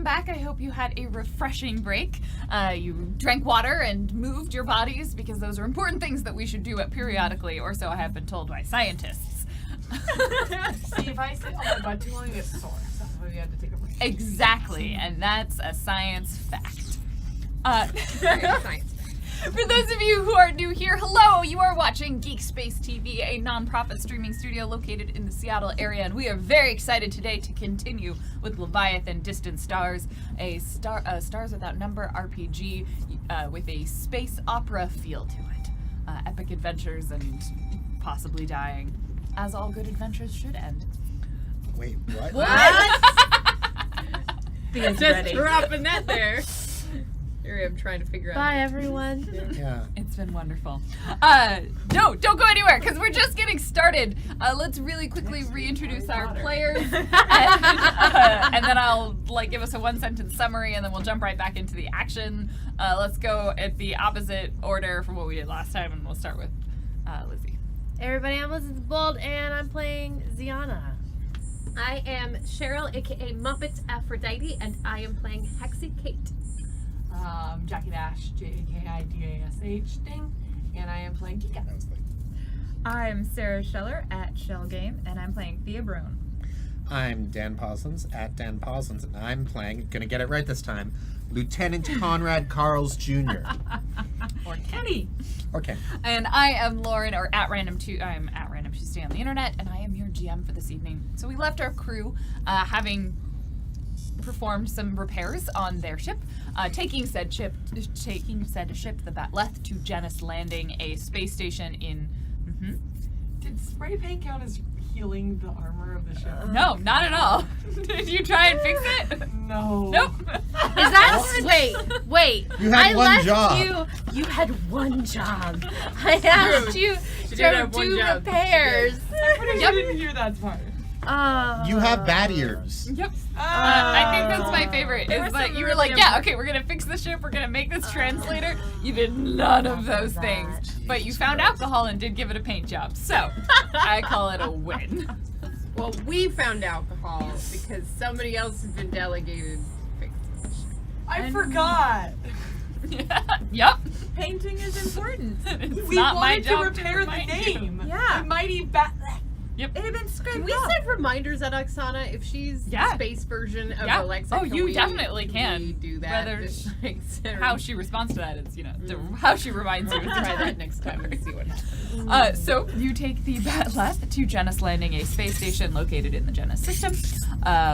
welcome back. I hope you had a refreshing break. You drank water and moved your bodies because those are important things that we should do periodically, or so I have been told by scientists. See, if I sit on my butt too long, it gets sore. So that's why we had to take a break. Exactly, and that's a science fact. Science. For those of you who are new here, hello! You are watching GeekSpaceTV, a non-profit streaming studio located in the Seattle area, and we are very excited today to continue with Leviathan Distant Stars, a Stars Without Number RPG with a space opera feel to it. Epic adventures and possibly dying, as all good adventures should end. Wait, what? Just ready. Dropping that there. Here I'm trying to figure out. Bye, everyone. Yeah. It's been wonderful. No, don't go anywhere, because we're just getting started. Let's really quickly reintroduce our players, and then I'll give us a one-sentence summary, and then we'll jump right back into the action. Let's go at the opposite order from what we did last time, and we'll start with Lizzie. Hey, everybody, I'm Elizabeth Bold, and I'm playing Ziana. I am Cheryl, aka Muppet Aphrodite, and I am playing Hexy Kate. Jackie Dash, J-A-K-I-D-A-S-H, ding, and I am playing Kika. I'm Sarah Scheller at Shell Game, and I'm playing Thea Brune. I'm Dan Parsons at Dan Parsons, and I'm playing, gonna get it right this time, Lieutenant Conrad Carls Jr. Or Kenny. Okay. And I am Lauren, or at Random Tuesday. I'm at Random Tuesday on the internet, and I am your GM for this evening. So we left our crew having performed some repairs on their ship, taking said ship, the Batleth, to Janus Landing, a space station in. Did spray paint count as healing the armor of the ship? No, not at all. Did you try and fix it? No. Nope. Is that wait? You had one job. You had one job. I asked you to do repairs. I'm pretty sure I didn't hear that part. You have bat ears. Yep. I think that's my favorite, is that you were like, yeah, okay, we're going to fix the ship, we're going to make this translator. You did none of those things. But you found alcohol and did give it a paint job. So, I call it a win. Well, we found alcohol because somebody else has been delegated to fix the ship. I forgot. Yep. Painting is important. It's We not my wanted to job repair the remind you. name. Yeah. The mighty bat. It had been scraped Can we up. set reminders at Oksana if she's the space version of Yeah. Alexa? Oh, can you we- definitely can. We do that. Whether Just, like, set How she responds to that is, how she reminds you. try that next time and see what happens. So you take the Batleth to Janus Landing, a space station located in the Janus system,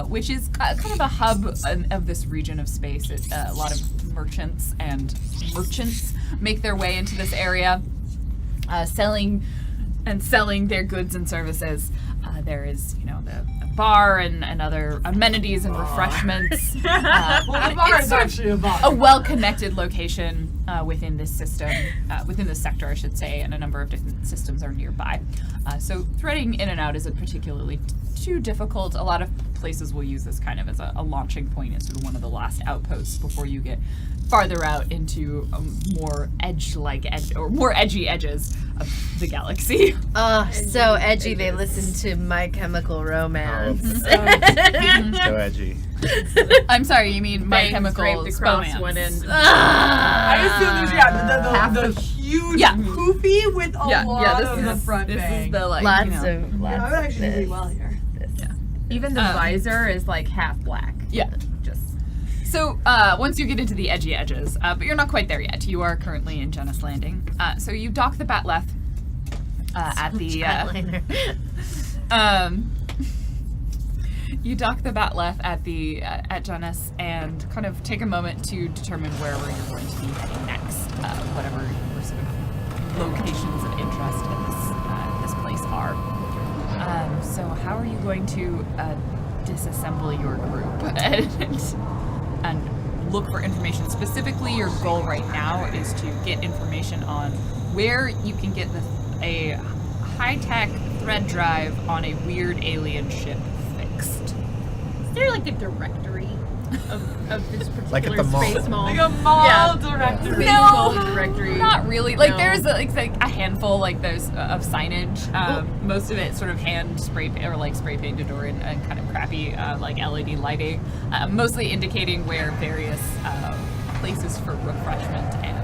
which is kind of a hub of this region of space. A lot of merchants make their way into this area, selling their goods and services. There is, the bar and other amenities and refreshments. Well, the bar is actually a bar. A well-connected location within this system, within this sector, I should say, and a number of different systems are nearby. So threading in and out isn't particularly too difficult. A lot of places will use this kind of as a launching point, as sort of one of the last outposts before you get farther out into more more edgy edges of the galaxy. So edgy. They listen to My Chemical Romance. So edgy. I'm sorry, you mean My Bangs Chemical draped across Romance. one end. I assume there's the huge Yeah. poofy with a lot this of the front This bang. is the Lots I would of actually do well here. Even the visor is like half black. Yeah. Just So once you get into the edgy edges, but you're not quite there yet. You are currently in Janus Landing. So you dock the Batleth at the you dock the Batleth at Janus and kind of take a moment to determine wherever you're going to be heading next, whatever your sort of locations of interest in this place are. So how are you going to disassemble your group and look for information? Specifically, your goal right now is to get information on where you can get a high-tech thread drive on a weird alien ship fixed. Is there like a directory? of this particular Like at the mall. space mall. Like a mall Yeah. directory. Space No, mall directory. Not really. Like No. there's like a handful like those of signage. Most of it sort of hand spray or like spray painted or in kind of crappy like LED lighting, mostly indicating where various places for refreshment and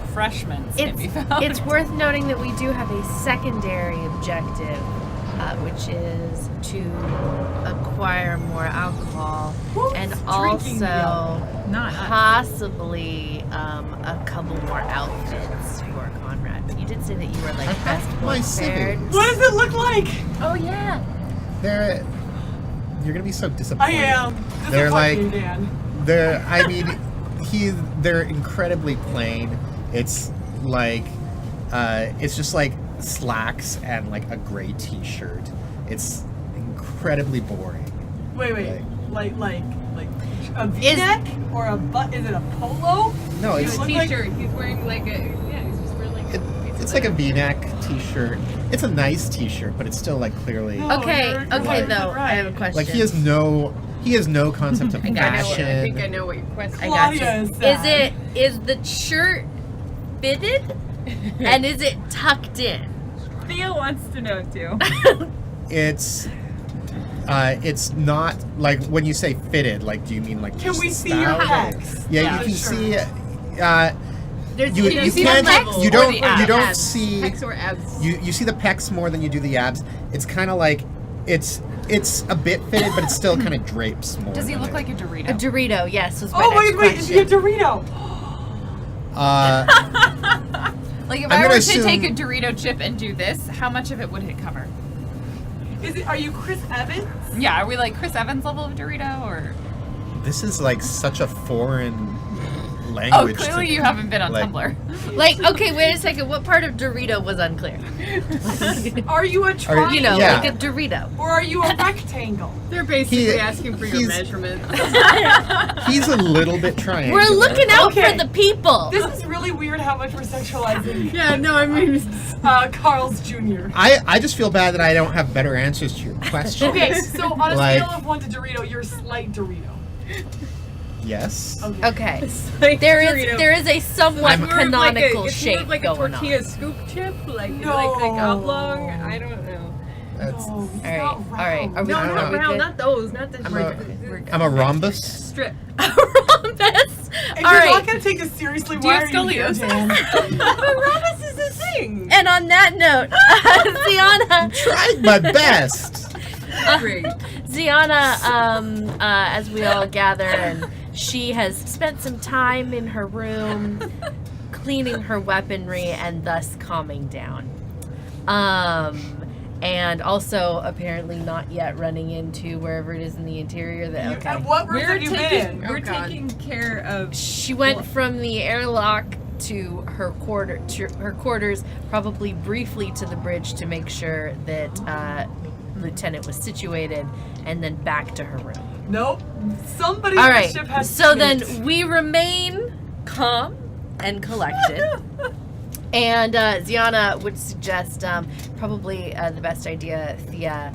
refreshments can be found. It's worth noting that we do have a secondary objective, which is to acquire more alcohol and drinking the also Not us. possibly a couple more outfits for Conrad. But you did say that you were like I have best my prepared. savings. What does it look like? Oh yeah. You're gonna be so I disappointed. am. They're like- Disappointing, Dan. I mean, they're incredibly plain. It's like, it's just like slacks and like a gray T-shirt. It's incredibly boring. Wait. Like a V-neck or a butt? Is it a polo? No, You it's look like- T-shirt. He's wearing like a he's just wearing like it's like a V-neck T-shirt. It's a nice T-shirt, but it's still like clearly No. Okay, you're okay right. though. I have a question. like he has no concept of I fashion. think I know what your question I is. got you. Claudia is Is sad. is the shirt fitted? And is it tucked in? Thea wants to know too. It's not like when you say fitted. Like, do you mean like Can just we the see your style? pecs? Yeah, Yeah, you can sure. see. There's, You see the can't. legs You or don't. the You abs? don't see. Pecs or abs. You see the pecs more than you do the abs. It's kind of like it's a bit fitted, but it still kind of drapes more. Does he than look it- like a Dorito? A Dorito, yes, was my Oh next wait, is he a question. Dorito? Like if I'm I gonna were assume- to take a Dorito chip and do this, how much of it would it cover? Are you Chris Evans? Yeah, are we like Chris Evans level of Dorito or? This is like such a foreign Oh, language. clearly to, you haven't been on like- Tumblr. Like, okay, wait a second. What part of Dorito was unclear? Are you a triangle? You know, Yeah. like a Dorito. Or are you a rectangle? They're basically He- asking for your he's- measurements. He's a little bit triangular. We're looking out Okay. for the people. This is really weird how much we're sexualizing Yeah, no, I mean, Carl's Jr. I just feel bad that I don't have better answers to your question. Okay, so on a Like- scale of 1 to Dorito, you're slight Dorito. Yes. Okay. like There Dorito. is a somewhat More of canonical it's shape more of like a going tortilla on. scoop chip, like No. like oblong. I don't know. That's, No, he's right, not all right. round. Are we- No, I don't not know. round, Good. not those, not the I'm a rhombus. strip. Rhombus. If All you're right. not gonna take this seriously, Do you why have are you here, scoliosis? Dan? But rhombus is a thing. And on that note, Ziana, Tried my best. Great. Ziana, as we all gather, and she has spent some time in her room cleaning her weaponry and thus calming down. And also apparently not yet running into wherever it is in the interior that, okay. What rooms have you been in? We're God. taking care of. She went from the airlock to her quarters, probably briefly to the bridge to make sure that Lieutenant was situated, and then back to her room. Nope. Somebody All on right. the ship has So to then eat. we remain calm and collected. And Ziana would suggest probably the best idea, Thea,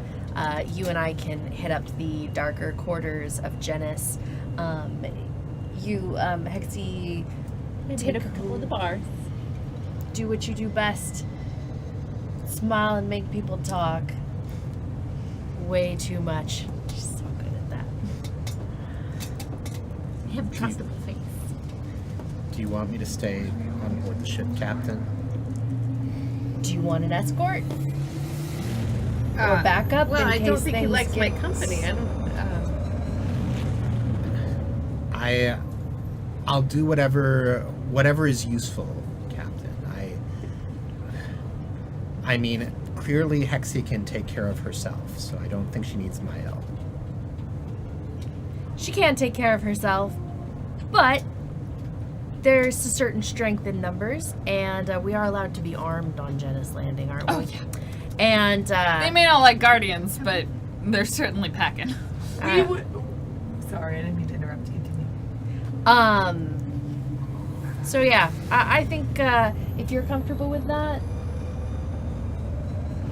you and I can hit up the darker quarters of Genis. Hexy, Maybe hit up a couple of the bars. do what you do best. Smile and make people talk. Way too much. She's so good at that. I have a trustable face. Do you want me to stay on board the ship, Captain? Do you want an escort? Or backup Well, in I don't case think he things likes my get- company. I don't. I'll do whatever is useful, Captain. I mean, clearly Hexy can take care of herself, so I don't think she needs my help. She can take care of herself, but there's a certain strength in numbers, and we are allowed to be armed on Genis Landing, aren't we? Oh, yeah. And They may not like Guardians, but they're certainly packing. We would. Sorry, I didn't mean to interrupt you. Continue. So yeah, I think if you're comfortable with that,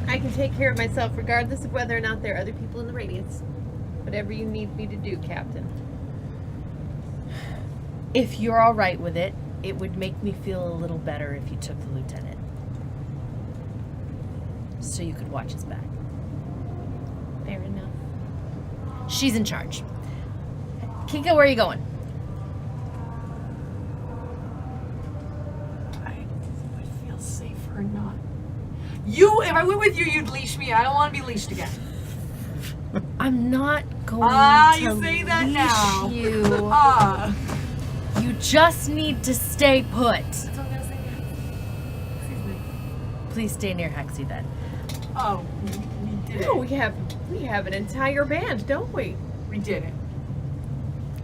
I can take care of myself regardless of whether or not there are other people in the Radiance. Whatever you need me to do, Captain. If you're all right with it, it would make me feel a little better if you took the lieutenant. So you could watch his back. Fair enough. She's in charge. Kika, where are you going? I would feel safer not. You, if I went with you, you'd leash me. I don't want to be leashed again. I'm not going to you say that leash now. you. You just need to stay put. That's what I'm gonna say next. Excuse me. Please stay near Hexy then. Oh, we did No, it. we have an entire band, don't we? We did it.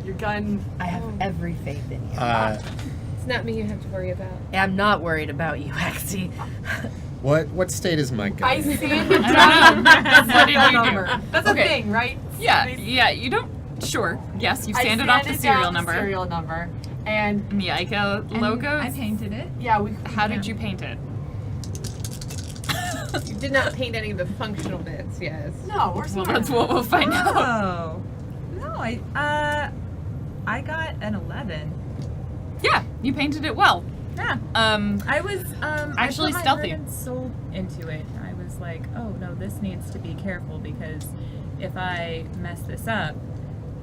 Your gun. I have every faith in you. It's not me you have to worry about. I'm not worried about you, Hexy. What state is my gun? I sanded down What did you do? number. That's Okay. a thing, right? Yeah, you don't. Sure. Yes, you I sanded off the sanded serial down number. The serial number. And Miaika And logos. I painted it. yeah, we. How did you paint it? You did not paint any of the functional bits, yes. No, we're Well, smart. that's what we'll find out. Oh. No, I got an 11. Yeah, you painted it well. Yeah. I was Actually I put my stealthy. heart and soul into it. I was like, oh no, this needs to be careful because if I mess this up,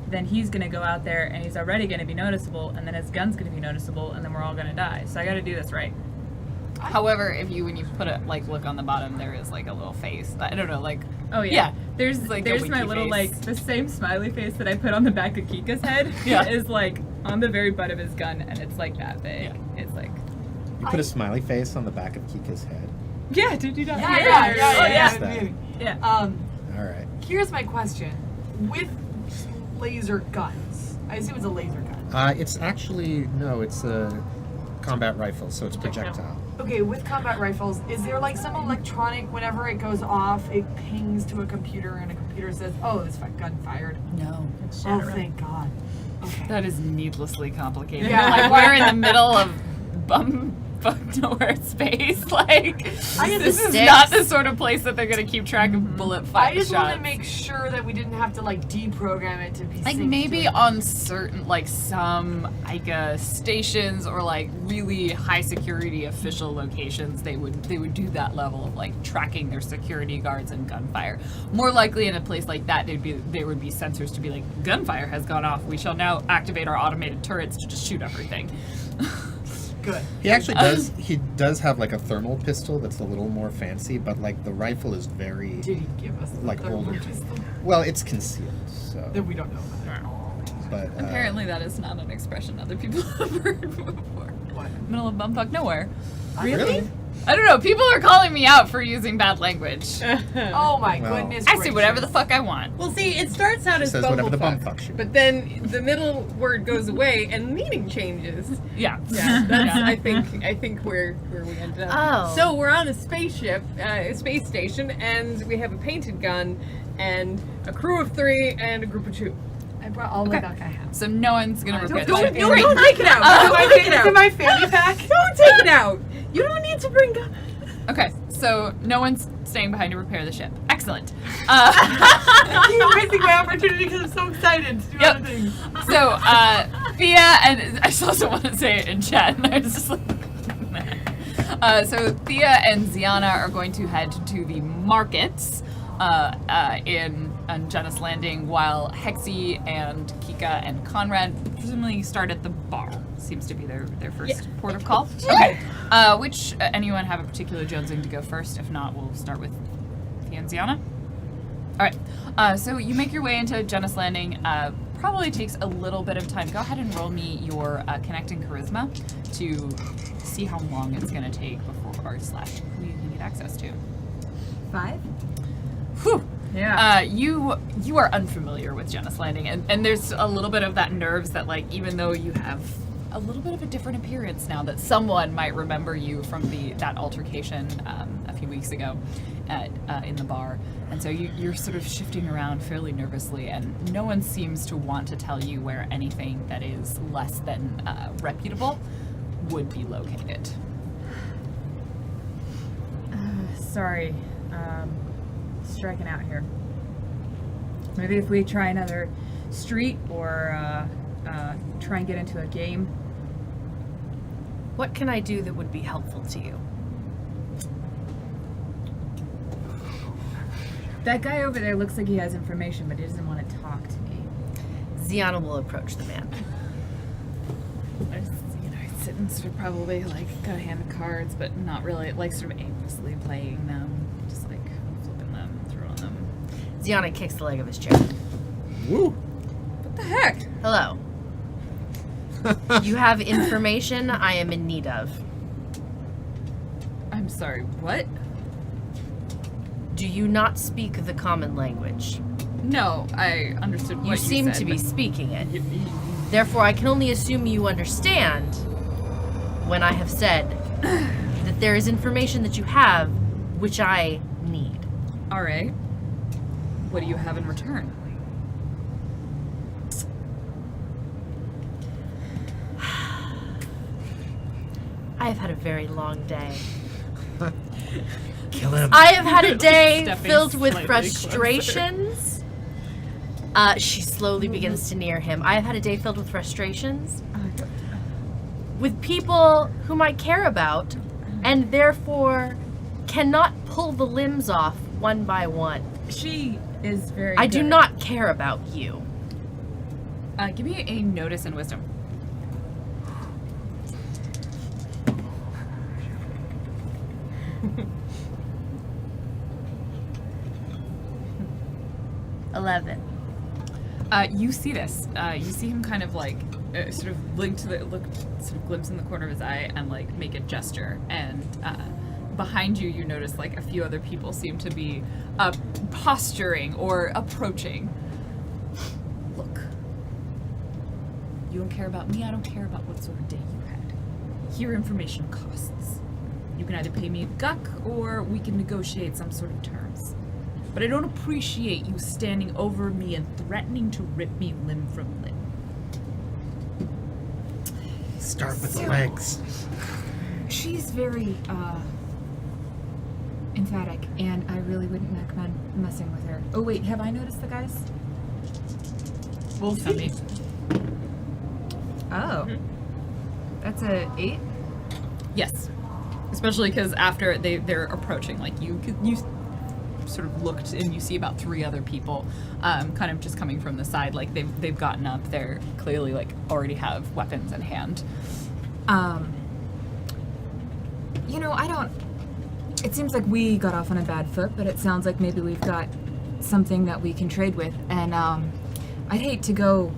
then he's gonna go out there and he's already gonna be noticeable, and then his gun's gonna be noticeable, and then we're all gonna die. So I got to do this right. However, when you put it look on the bottom, there is like a little face. I don't know, like Oh yeah. Yeah. There's Like a there's my winky little face. like the same smiley face that I put on the back of Kika's head. Yeah. Is like on the very butt of his gun, and it's like that big. Yeah. It's like. You put a smiley face on the back of Kika's head. Yeah. Did you not? Yeah. Oh, yeah. that. Yeah. All right. Here's my question: with laser guns, I assume it's a laser gun. It's actually no. It's a combat rifle, so it's projectile. Okay, with combat rifles, is there like some electronic? Whenever it goes off, it pings to a computer, and a computer says, "Oh, this gun fired." no. Oh, thank God. Okay. That is needlessly complicated. Yeah. Like we're in the middle of bumfuck nowhere space. Like this is sticks. not the sort of place that they're gonna keep track of bullet fire I just shots. want to make sure that we didn't have to like deprogram it to be Like synced maybe to it. on certain some stations or like really high security official locations they would do that level of like tracking their security guards and gunfire. More likely in a place like that there would be sensors to be like gunfire has gone off. We shall now activate our automated turrets to just shoot everything. Good. He actually does. He does have like a thermal pistol that's a little more fancy, but like the rifle is very Did he give us the like third older. one just the- Well, it's concealed, so. That we don't know about it. But Apparently that is not an expression other people have heard before. What? Middle of bumfuck nowhere. really? I don't know. People are calling me out for using bad language. Oh my Well, goodness. I say whatever the gracious. fuck I want. Well, see, it starts out She as says whatever the bumblefuck, bumfuck should be. but then the middle word goes away and meaning changes. Yeah. Yeah, that's Yeah. I think where we ended up. Oh. So we're on a spaceship, a space station, and we have a painted gun, and a crew of 3 and a group of 2. I brought all the Okay. duck I have. So no one's gonna regret don't- that. don't- Great. Don't take it out. Don't take it It's in out. my fanny pack. Don't take it out. You don't need to bring gun. Okay, so no one's staying behind to repair the ship. Excellent. I'm wasting my opportunity because I'm so excited to do Yep. other things. So Thea and I just also want to say it in chat, and I was just like, so Thea and Ziana are going to head to the markets on Janus Landing, while Hexy and Kika and Conrad presumably start at the bar. Seems to be their first port of call. Okay. Which anyone have a particular jonesing to go first? If not, we'll start with Thea and Ziana. All right. So you make your way into Janus Landing. Probably takes a little bit of time. Go ahead and roll me your connecting charisma to see how long it's going to take before who you can get access to. 5. Whew. Yeah. You are unfamiliar with Janus Landing, and there's a little bit of that nerves that, like, even though you have a little bit of a different appearance now, that someone might remember you from that altercation a few weeks ago in the bar, and so you're sort of shifting around fairly nervously, and no one seems to want to tell you where anything that is less than reputable would be located. Sorry. Striking out here. Maybe if we try another street or try and get into a game What can I do that would be helpful to you? That guy over there looks like he has information, but he doesn't want to talk to me. Ziana will approach the man. I sit and sort of probably like got a hand of cards, but not really like sort of aimlessly playing them, just like flipping them, throwing them. Ziana kicks the leg of his chair. Woo! What the heck? Hello. You have information I am in need of. I'm sorry. What? Do you not speak the common language? No, I understood what you said. You seem to be but- speaking it. Therefore, I can only assume you understand when I have said that there is information that you have which I need. All right. What do you have in return? I have had a very long day. Kill him. I have had a day Stepping filled with slightly frustrations. She slowly begins to near him. I have had a day filled with frustrations with people whom I care about and therefore cannot pull the limbs off one by one. She is very I do good. not care about you. Give me a notice and wisdom. $11. You see this. You see him kind of like sort of blink to the look, sort of glimpse in the corner of his eye, and like make a gesture. And behind you, you notice like a few other people seem to be posturing or approaching. Look, you don't care about me. I don't care about what sort of day you had. Here, information costs. You can either pay me a guck, or we can negotiate some sort of terms. But I don't appreciate you standing over me and threatening to rip me limb from limb. Start with the legs. She's very emphatic, and I really wouldn't recommend messing with her. Oh wait, have I noticed the guys? We'll Tell see. me. Oh, that's a 8. Yes. Especially because after they're approaching, like you sort of looked and you see about 3 other people kind of just coming from the side, like they've gotten up. They're clearly like already have weapons in hand. It seems like we got off on a bad foot, but it sounds like maybe we've got something that we can trade with. And I'd hate to go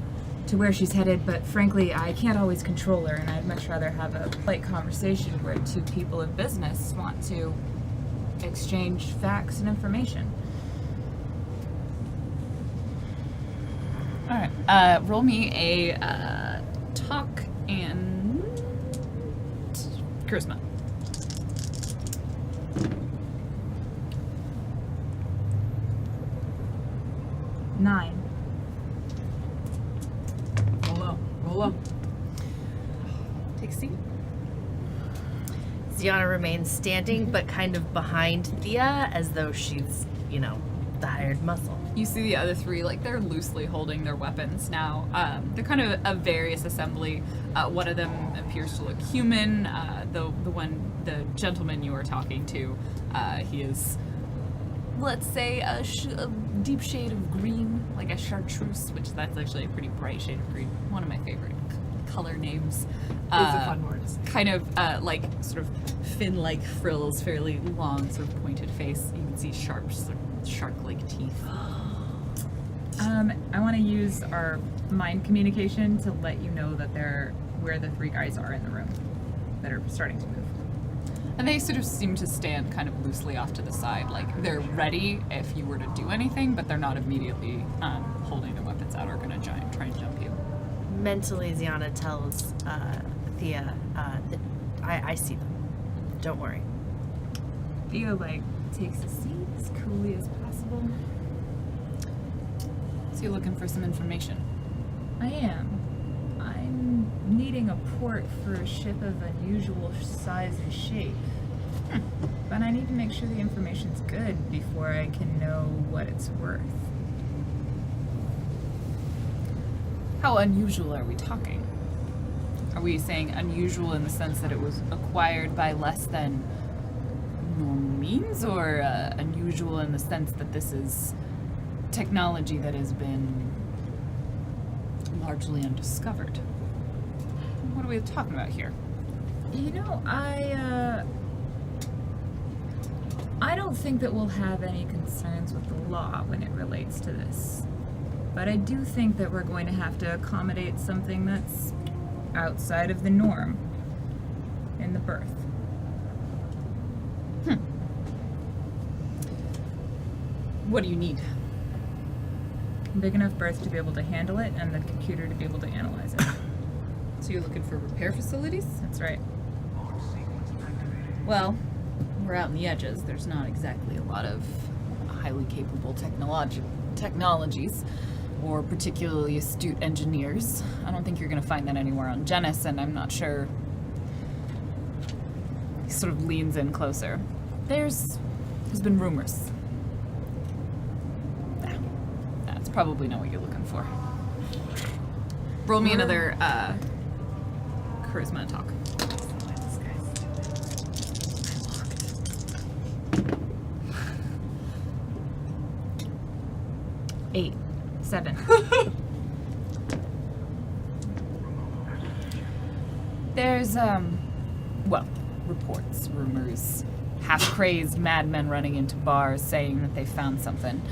to where she's headed, but frankly, I can't always control her, and I'd much rather have a polite conversation where 2 people of business want to exchange facts and information. All right. Roll me a talk and charisma. Nine. Roll up. Take a seat. Ziana remains standing, but kind of behind Thea, as though she's, the hired muscle. You see the other 3, like they're loosely holding their weapons now. They're kind of a various assembly. One of them appears to look human. The gentleman you are talking to, he is, let's say, a deep shade of green, like a chartreuse, which that's actually a pretty bright shade of green. One of my favorite color names. It's a fun word. Kind of like sort of fin-like frills, fairly long, sort of pointed face. You can see sharp, sort of shark-like teeth. I want to use our mind communication to let you know that where the 3 guys are in the room that are starting to move. And they sort of seem to stand kind of loosely off to the side, like they're ready if you were to do anything, but they're not immediately holding their weapons out or going to try and jump you. Mentally, Ziana tells Thea that I see them. Don't worry. Theo, takes a seat as coolly as possible. So you're looking for some information. I am. I'm needing a port for a ship of unusual size and shape. But I need to make sure the information's good before I can know what it's worth. How unusual are we talking? Are we saying unusual in the sense that it was acquired by less than normal means, or unusual in the sense that this is technology that has been largely undiscovered? What are we talking about here? You know, I don't think that we'll have any concerns with the law when it relates to this. But I do think that we're going to have to accommodate something that's outside of the norm in the birth. What do you need? A big enough birth to be able to handle it and the computer to be able to analyze it. So you're looking for repair facilities? That's right. Well, we're out in the edges. There's not exactly a lot of highly capable technologies or particularly astute engineers. I don't think you're going to find that anywhere on Genis, and I'm not sure. He sort of leans in closer. There's been rumors. That's probably not what you're looking for. Roll me another charisma talk. 8, 7. There's, well, reports, rumors, half-crazed madmen running into bars saying that they found something.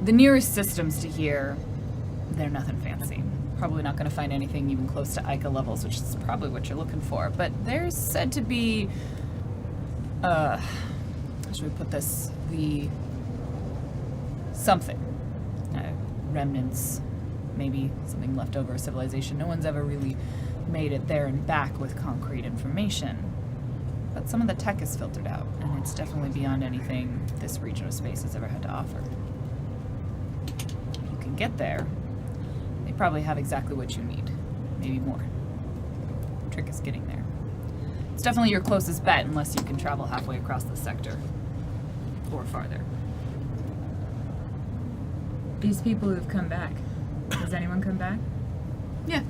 The nearest systems to here, they're nothing fancy. Probably not going to find anything even close to Ica levels, which is probably what you're looking for. But there's said to be, how should we put this? Something. Remnants, maybe something left over of civilization. No one's ever really made it there and back with concrete information. But some of the tech is filtered out, and it's definitely beyond anything this region of space has ever had to offer. If you can get there, they probably have exactly what you need. Maybe more. The trick is getting there. It's definitely your closest bet unless you can travel halfway across the sector. Or farther. These people who've come back, has anyone come back? Yeah,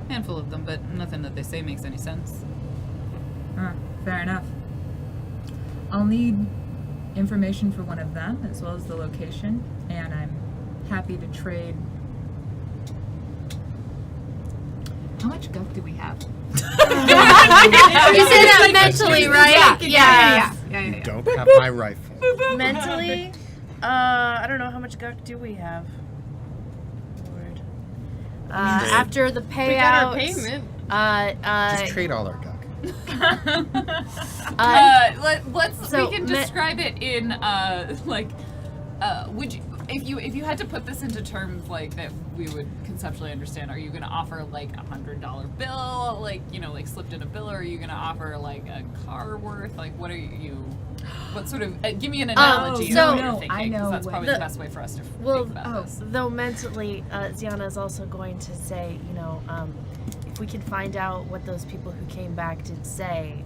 handful of them, but nothing that they say makes any sense. Fair enough. I'll need information for one of them, as well as the location, and I'm happy to trade. How much guff do we have? You say that mentally, right? Yeah. You don't have my rifle. Mentally? I don't know how much guck do we have. Lord. After the payout. We got our payment. Just trade all our duck. We can describe it in would you, if you had to put this into terms like that we would conceptually understand, are you going to offer like $100 bill, like slipped in a bill, or are you going to offer like a car worth? Like, what are you? What sort of? Give me an analogy. So- of what you're thinking, I know 'cause that's what- probably the best way for us to think about this. Though mentally, Ziana is also going to say, if we can find out what those people who came back did say,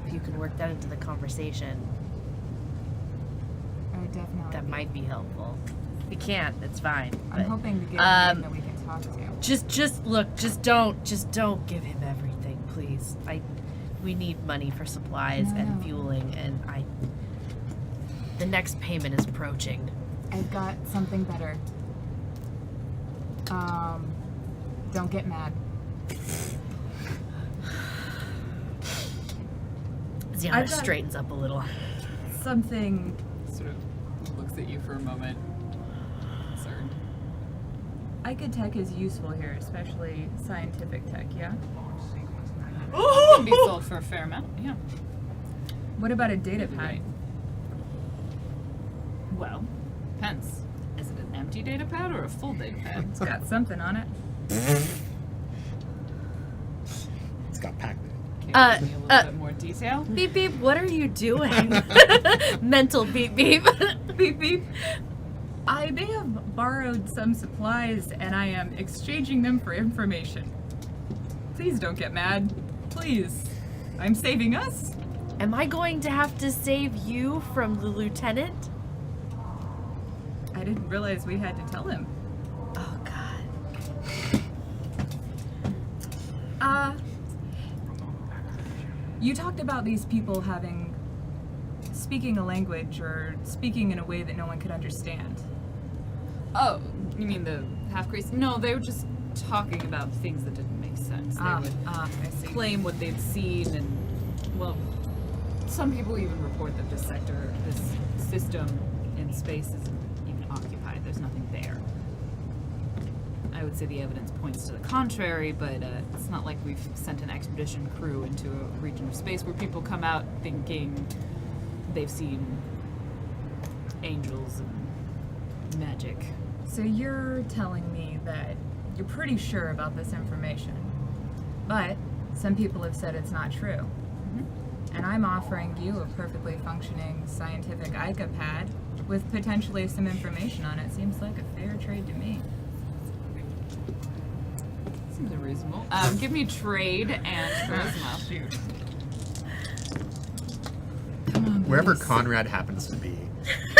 if you can work that into the conversation, Definitely. that might be helpful. If you can't, it's fine. I'm but- hoping to get a name that we can talk to. Just don't give him everything, please. We need money for supplies and fueling, and the next payment is approaching. I've got something better. Don't get mad. Ziana I've got- straightens up a little. Something. Sort of looks at you for a moment. Concerned. Ica tech is useful here, especially scientific tech, yeah? Can be sold for a fair amount. Yeah. What about a data pad? Right. Well, depends. Is it an empty data pad or a full data pad? It's got something on it. It's got Pac-Man. Can you give me a little bit more detail? Beep beep, what are you doing? Mental beep beep. Beep beep. I may have borrowed some supplies and I am exchanging them for information. Please don't get mad. Please. I'm saving us. Am I going to have to save you from the lieutenant? I didn't realize we had to tell him. Oh God. You talked about these people speaking a language or speaking in a way that no one could understand. Oh, you mean the half-crease? No, they were just talking about things that didn't make sense. They would I see. claim what they'd seen, and, well, some people even report that this sector, this system in space isn't even occupied. There's nothing there. I would say the evidence points to the contrary, but it's not like we've sent an expedition crew into a region of space where people come out thinking they've seen angels and magic. So you're telling me that you're pretty sure about this information, but some people have said it's not true. Mm-hmm. And I'm offering you a perfectly functioning scientific Ica pad with potentially some information on it. Seems like a fair trade to me. Seems reasonable. Give me trade and charisma. Shoot. Wherever Conrad happens to be.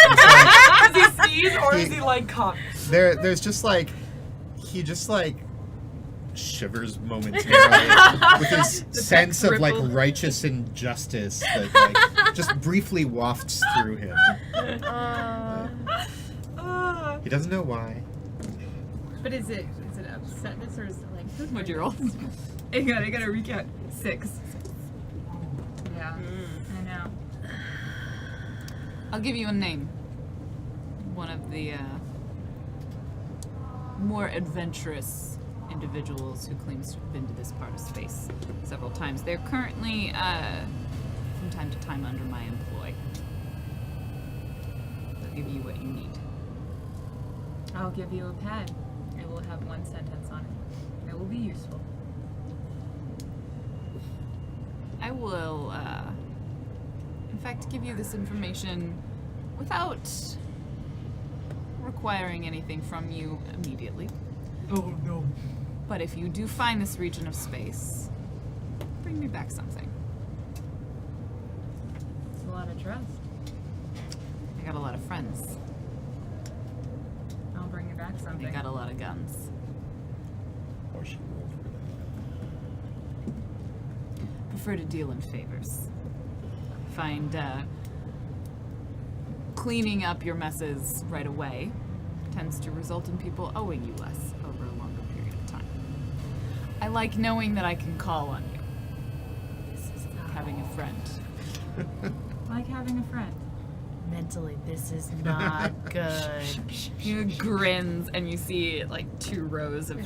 Does he sneeze or is he like calm? There's just like, he just like shivers momentarily with his sense of like ripple. righteous injustice that like just briefly wafts through him. He doesn't know why. But is it upsetness or is it like What'd you roll? I gotta recount 6. Yeah, I know. I'll give you a name. One of the more adventurous individuals who claims to have been to this part of space several times. They're currently, from time to time, under my employ. They'll give you what you need. I'll give you a pad. It will have one sentence on it. It will be useful. I will, in fact, give you this information without requiring anything from you immediately. Oh no. But if you do find this region of space, bring me back something. It's a lot of trust. I got a lot of friends. I'll bring you back They something. got a lot of guns. Or she rolled for that. Prefer to deal in favors. Find cleaning up your messes right away tends to result in people owing you less over a longer period of time. I like knowing that I can call on you. This is like having a friend. Like having a friend. Mentally, this is not good. He grins and you see like 2 rows of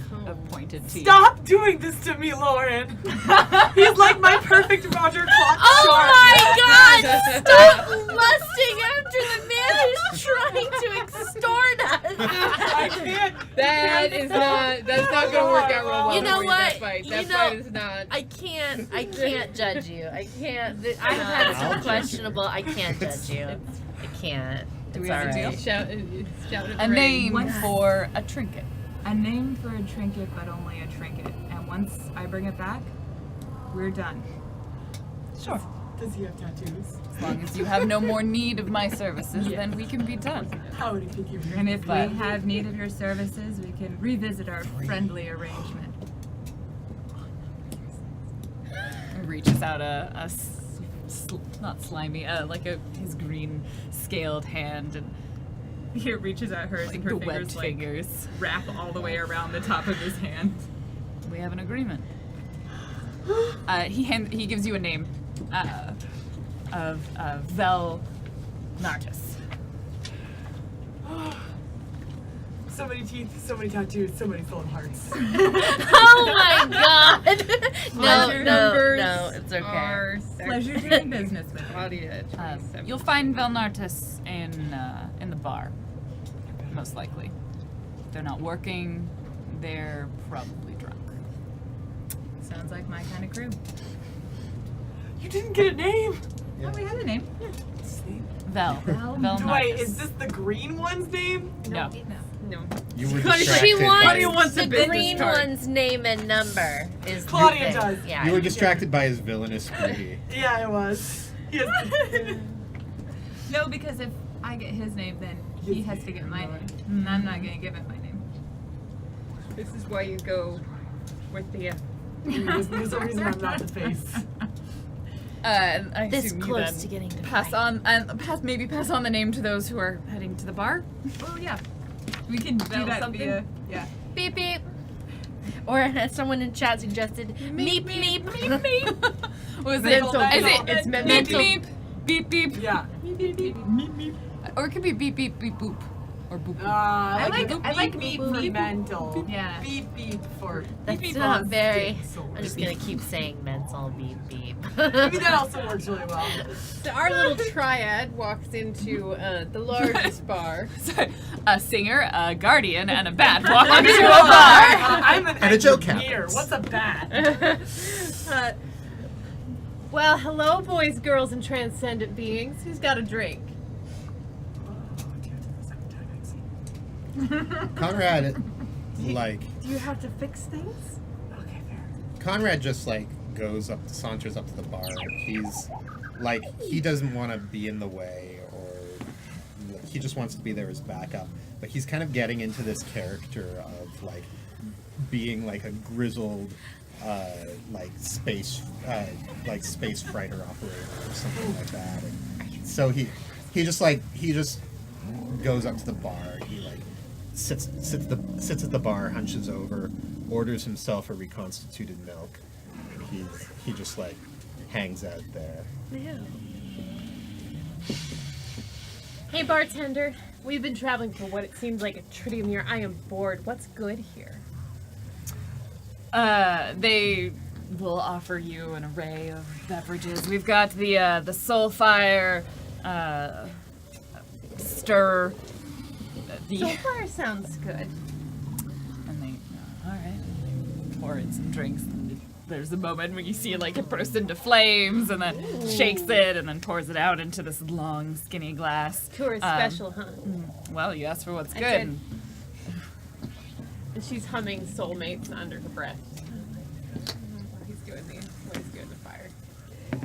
pointed teeth. Stop doing this to me, Lauren. He's like my perfect Roger Clock Oh my god! Stop lusting after the man who's trying to extort us! I can't. That's not gonna work out real well. You know for what? That fight, You that know, fight is not. I can't judge you. I can't. I've had I'll some judge questionable. I can't judge you. I can't. Do It's we have a alright. deal? Shout A name Once- for a trinket. A name for a trinket, but only a trinket. And once I bring it back, we're done. Sure. Does he have tattoos? As long as you have no more need of my services, then we can be done. How would he think you And if But- we have need of your services, we can revisit our friendly arrangement. He reaches out not slimy, like his green scaled hand and He reaches out hers like and her the webbed fingers like fingers. wrap all the way around the top of his hand. We have an agreement. He gives you a name of Vel Nartis. So many teeth, so many tattoos, so many stolen hearts. Oh my god! Pleasure no, numbers it's okay. are Pleasure doing business with you. Claudia, 27. You'll find Vel Nartis in the bar, most likely. If they're not working, they're probably drunk. Sounds like my kind of crew. You didn't get a name. Oh, we have a name. Vel. Vel Nartis. Wait, is this the green one's name? No. No. You were Claudia, distracted She by wants a the business green card. one's name and number. Is the Claudia thing. does. Yeah. you were distracted by his villainous beauty. Yeah, it was. Yes. No, because if I get his name, then he has to get my name. And I'm not going to give him my name. This is why you go with the. There's a reason I'm not the face. And I This assume you close then to getting to pass fight. on and pass on the name to those who are heading to the bar. Oh yeah. We can do Bell that something. via. Yeah. Beep beep. Or as someone in chat suggested, meep meep. Was Mental, it? Is mental. it? It's Beep mental. beep beep beep. Yeah. Or it could be beep beep beep boop. Or boop boop. I like like beep, beep boop, for beep, mental. Yeah. Beep beep for. That's beep not on very. sticks or I'm just beep. gonna keep saying mental beep beep. Maybe that also works really well. So our little triad walks into the largest bar. Sorry, a singer, a guardian, and a bat walk into a bar. I'm an And a joke engineer. happens. What's a bat? Well, hello, boys, girls, and transcendent beings. Who's got a drink? Conrad, like, Do you have to fix things? Okay, fair. Conrad just like saunters up to the bar. He's like, he doesn't want to be in the way, or like, he just wants to be there as backup. But he's kind of getting into this character of like being like a grizzled, like space freighter operator or something like that. And so he just goes up to the bar. He like sits at the bar, hunches over, orders himself a reconstituted milk. And he just like hangs out there. Hey, bartender. We've been traveling for what it seems like a tritium year. I am bored. What's good here? They will offer you an array of beverages. We've got the Soulfire, Stir, the So far, sounds good. and they all right, pour in some drinks. And there's a moment when you see like it burst into flames and then shakes it and then pours it out into this long, skinny glass. Tourist special, huh? Well, you asked for what's I good. did. And she's humming Soulmates under her breath. He's doing the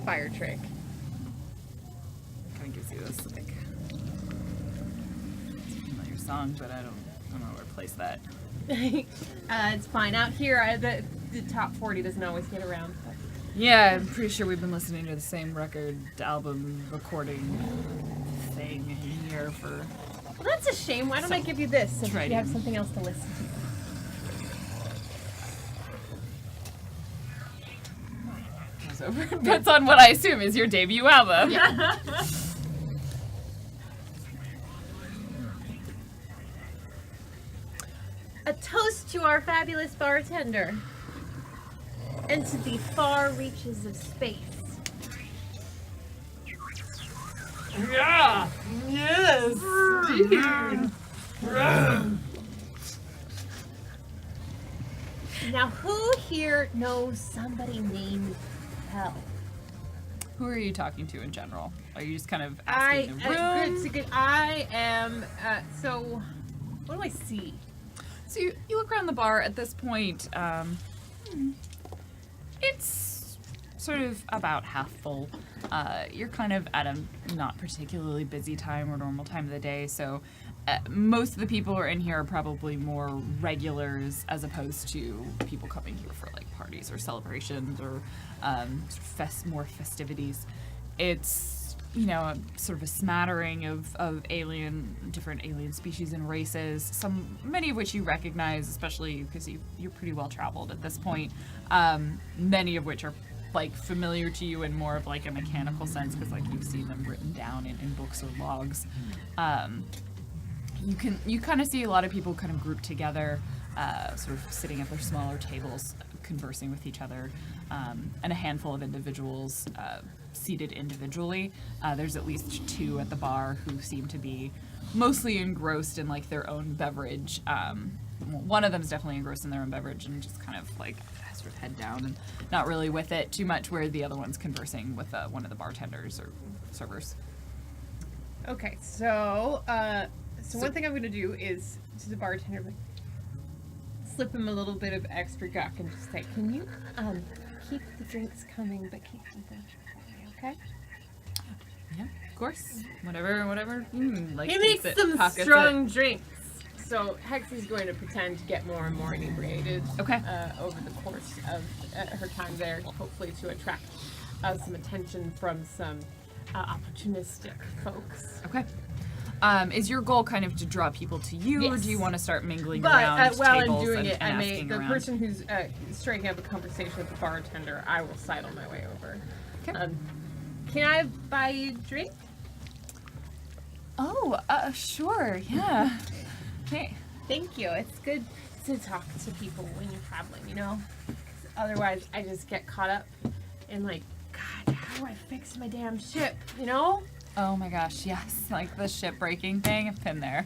fire trick. Kind of gives you this like it's a familiar song, but I don't know where to place that. It's fine. Out here, the top 40 doesn't always get around. But Yeah, I'm pretty sure we've been listening to the same record album recording thing in here for. well, that's a shame. Why don't I give you this so that you have Tritium. something else to listen to? So that's on what I assume is your debut album. A toast to our fabulous bartender and to the far reaches of space. Yeah. Yes. Dude. Now, who here knows somebody named Hell? Who are you talking to in general? Are you just kind of I asking the room? good. I am. So, what do I see? So you look around the bar at this point. It's sort of about half full. You're kind of at a not particularly busy time or normal time of the day, so most of the people who are in here are probably more regulars as opposed to people coming here for like parties or celebrations or more festivities. It's, you know, sort of a smattering of different alien species and races, many of which you recognize, especially because you're pretty well traveled at this point, many of which are like familiar to you in more of like a mechanical sense because like you've seen them written down in books or logs. You kind of see a lot of people kind of grouped together, sort of sitting at their smaller tables, conversing with each other, and a handful of individuals seated individually. There's at least two at the bar who seem to be mostly engrossed in like their own beverage. One of them is definitely engrossed in their own beverage and just kind of like sort of head down and not really with it too much, where the other one's conversing with one of the bartenders or servers. Okay, so one thing I'm gonna do is to the bartender, like, slip him a little bit of extra guck and just say, "Can you keep the drinks coming, but keep them fresh, okay?" Yeah, of course. Whatever. Like He takes makes it, some pockets strong drinks. So Hexie's going to pretend to get more and more inebriated Okay. Over the course of her time there, hopefully to attract some attention from some opportunistic folks. Okay. Is your goal kind of to draw people to you, or Yes. do you want to start mingling But around while I'm tables doing and, it, and I may asking the around? person who's striking up a conversation with the bartender, I will sidle my way over. Okay. Can I buy you a drink? Oh, sure, yeah. Hey. Thank you. It's good to talk to people when you're traveling, you know? 'Cause otherwise, I just get caught up in like, God, how do I fix my damn ship, you know? Oh my gosh, yes. Like the ship breaking thing, I've been there.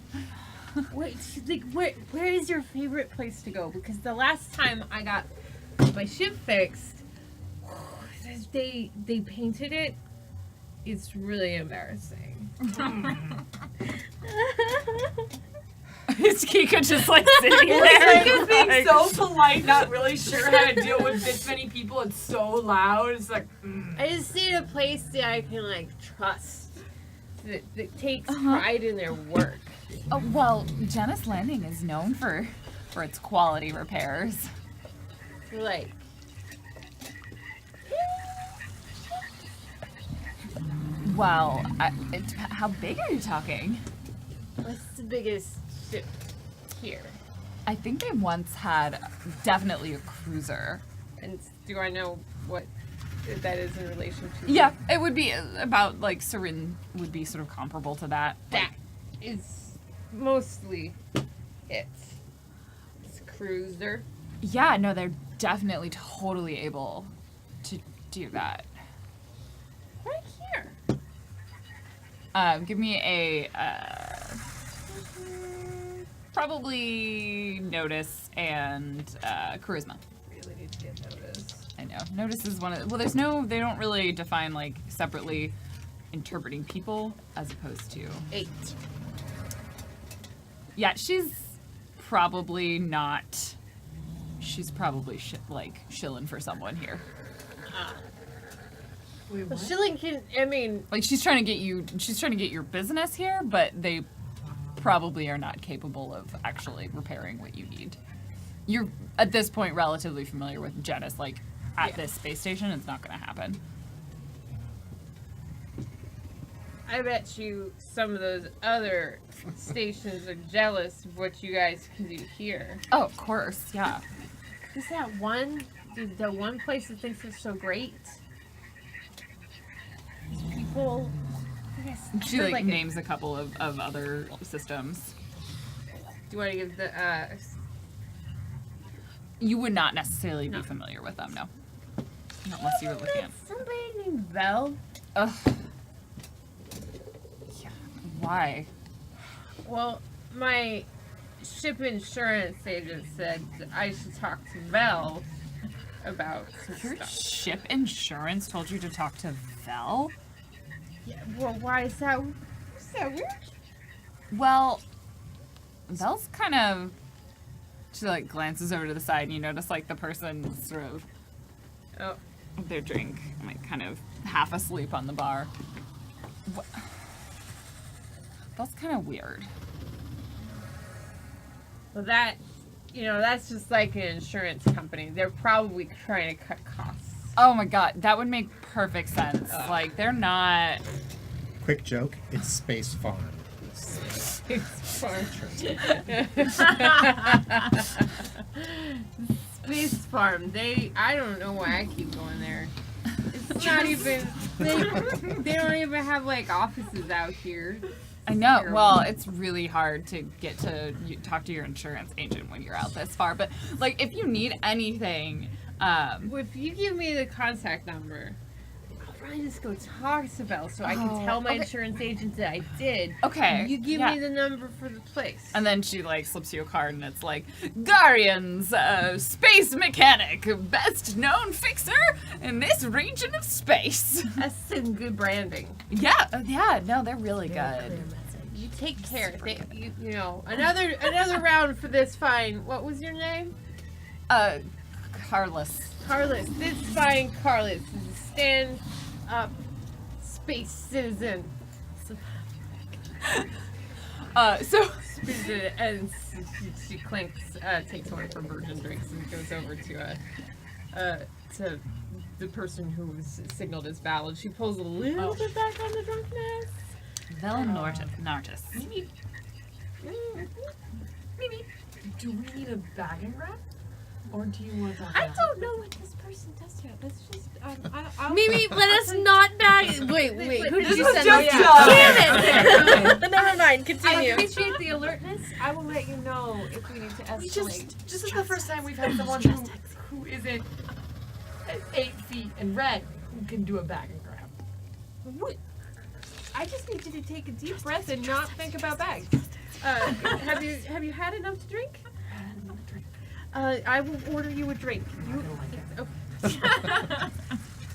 Wait, like, where is your favorite place to go? Because the last time I got my ship fixed, they painted it. It's really embarrassing. Is Kika just like sitting there? Kika's being like- so polite, not really sure how to deal with this many people. It's so loud. It's like, I just need a place that I can like trust, that takes Uh-huh. pride in their work. Oh, well, Janus Landing is known for its quality repairs. Like, Well, how big are you talking? what's the biggest ship here? I think they once had definitely a cruiser. And do I know what that is in relation to? Yeah, it would be about like Serin would be sort of comparable to that. That is mostly it. It's a cruiser. Yeah, no, they're definitely totally able to do that. Right here. Give me a probably notice and charisma. Really need to get noticed. I know. Notice is one of the, they don't really define like separately interpreting people as opposed to 8. Yeah, she's probably not. She's probably shilling for someone here. wait, Well, what? shilling can. I mean, Like she's trying to get you. She's trying to get your business here, but they probably are not capable of actually repairing what you need. You're at this point relatively familiar with Janus. Like at Yeah. this space station, it's not going to happen. I bet you some of those other stations are jealous of what you guys can do here. Oh, of course, yeah. Is that one? The one place that thinks they're so great? These people. I guess She they're like a- names a couple of other systems. Do you want to give the? You would not necessarily No. be familiar with them, no. Not unless you were looking at. Somebody named Vel. Ugh. Yeah. Why? Well, my ship insurance agent said that I should talk to Vel about some Your stuff. ship insurance told you to talk to Vel? Yeah, well, why is that? Is that weird? Well, Vel's kind of. She like glances over to the side, and you notice like the person sort of Oh, their drink, like kind of half asleep on the bar. That's kind of weird. well, that, that's just like an insurance company. They're probably trying to cut costs. Oh my god, that would make perfect sense. Like they're not. Quick joke, it's Space Farm. Space Farm. I don't know why I keep going there. It's not even. They don't even have like offices out here. I know. Terrible. Well, it's really hard to get to talk to your insurance agent when you're out this far. But like, if you need anything, If you give me the contact number, I'll probably just go talk to Belle so I can Oh, tell my okay. insurance agent that I did. okay. You give yeah. me the number for the place. And then she like slips you a card, and it's like Garian's space mechanic, best known fixer in this region of space. That's some good branding. Yeah, yeah. No, they're really good. You take care. Another round for this fine. What was your name? Carlos. Carlos. This fine Carlos is a stand-up space citizen. So And she clinks, takes one of her virgin drinks and goes over to the person who was signaled as valid. She pulls a little bit back on the drunkenness. Vel Nartis. Maybe. Do we need a bag and grab? Or do you want that? I don't know what this person does yet. Let's just I'll Maybe let us not bag. Wait. Who did This you was send just us? Doug. Damn it! Never mind. I Continue. appreciate the alertness. I will let you know if we need to escalate. This is the first time we've had someone who isn't 8 feet and red who can do a bag and grab. What? I just need you to take a deep breath and not think about bags. Have you had enough to drink? I will order you a drink.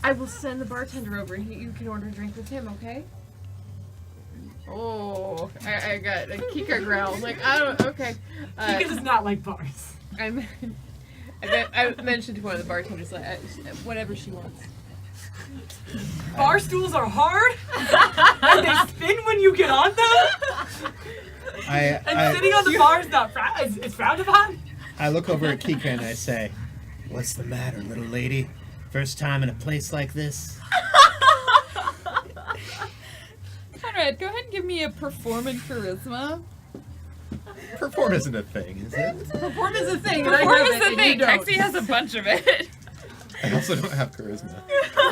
I will send the bartender over and you can order a drink with him, okay? Oh, I got a Kika growl. Like, I don't, okay. Kika does not like bars. I mentioned to one of the bartenders, like, whatever she wants. Bar stools are hard, and they spin when you get on them. And sitting on the bar is not it's frowned upon. I look over at Kika and I say, "What's the matter, little lady? First time in a place like this?" Conrad, go ahead and give me a perform in charisma. Perform isn't a thing, is it? Perform is a thing. Perform is the thing. Hexie has a bunch of it. I also don't have charisma.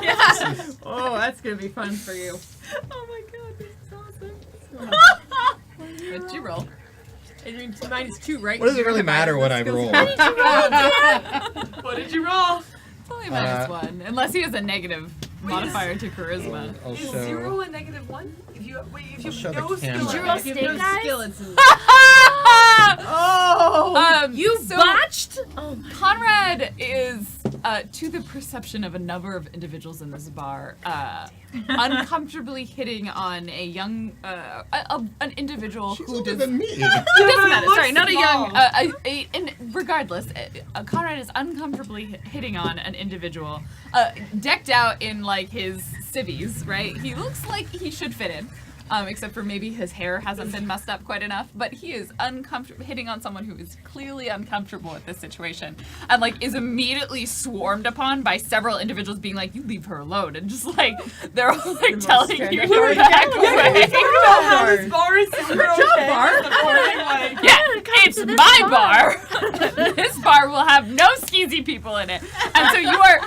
Yeah. Oh, that's gonna be fun for you. Oh my god, this is awesome. What'd you roll? Adrian, mine is 2, right? What does it really matter what I roll? What did you roll? It's only -1, unless he has a negative modifier to charisma. I'll Is show. 0 a -1? If you I'll show have the no camera. skill, Did you roll If you steak have no eyes? skill, it's Oh, You botched? Oh, Conrad is, to the perception of a number of individuals in this bar, uncomfortably hitting on a young, an individual She's who older does. than me. Doesn't matter. looks Sorry, not a young. small. And regardless, Conrad is uncomfortably hitting on an individual, decked out in like his civvies. Right? He looks like he should fit in, except for maybe his hair hasn't been messed up quite enough. But he is uncomfortable hitting on someone who is clearly uncomfortable with this situation, and like is immediately swarmed upon by several individuals being like, "You leave her alone," and just like they're all like telling you to back away. how this bar is super okay. Like, Yeah, it's my bar. This bar will have no skeezy people in it. And so you are.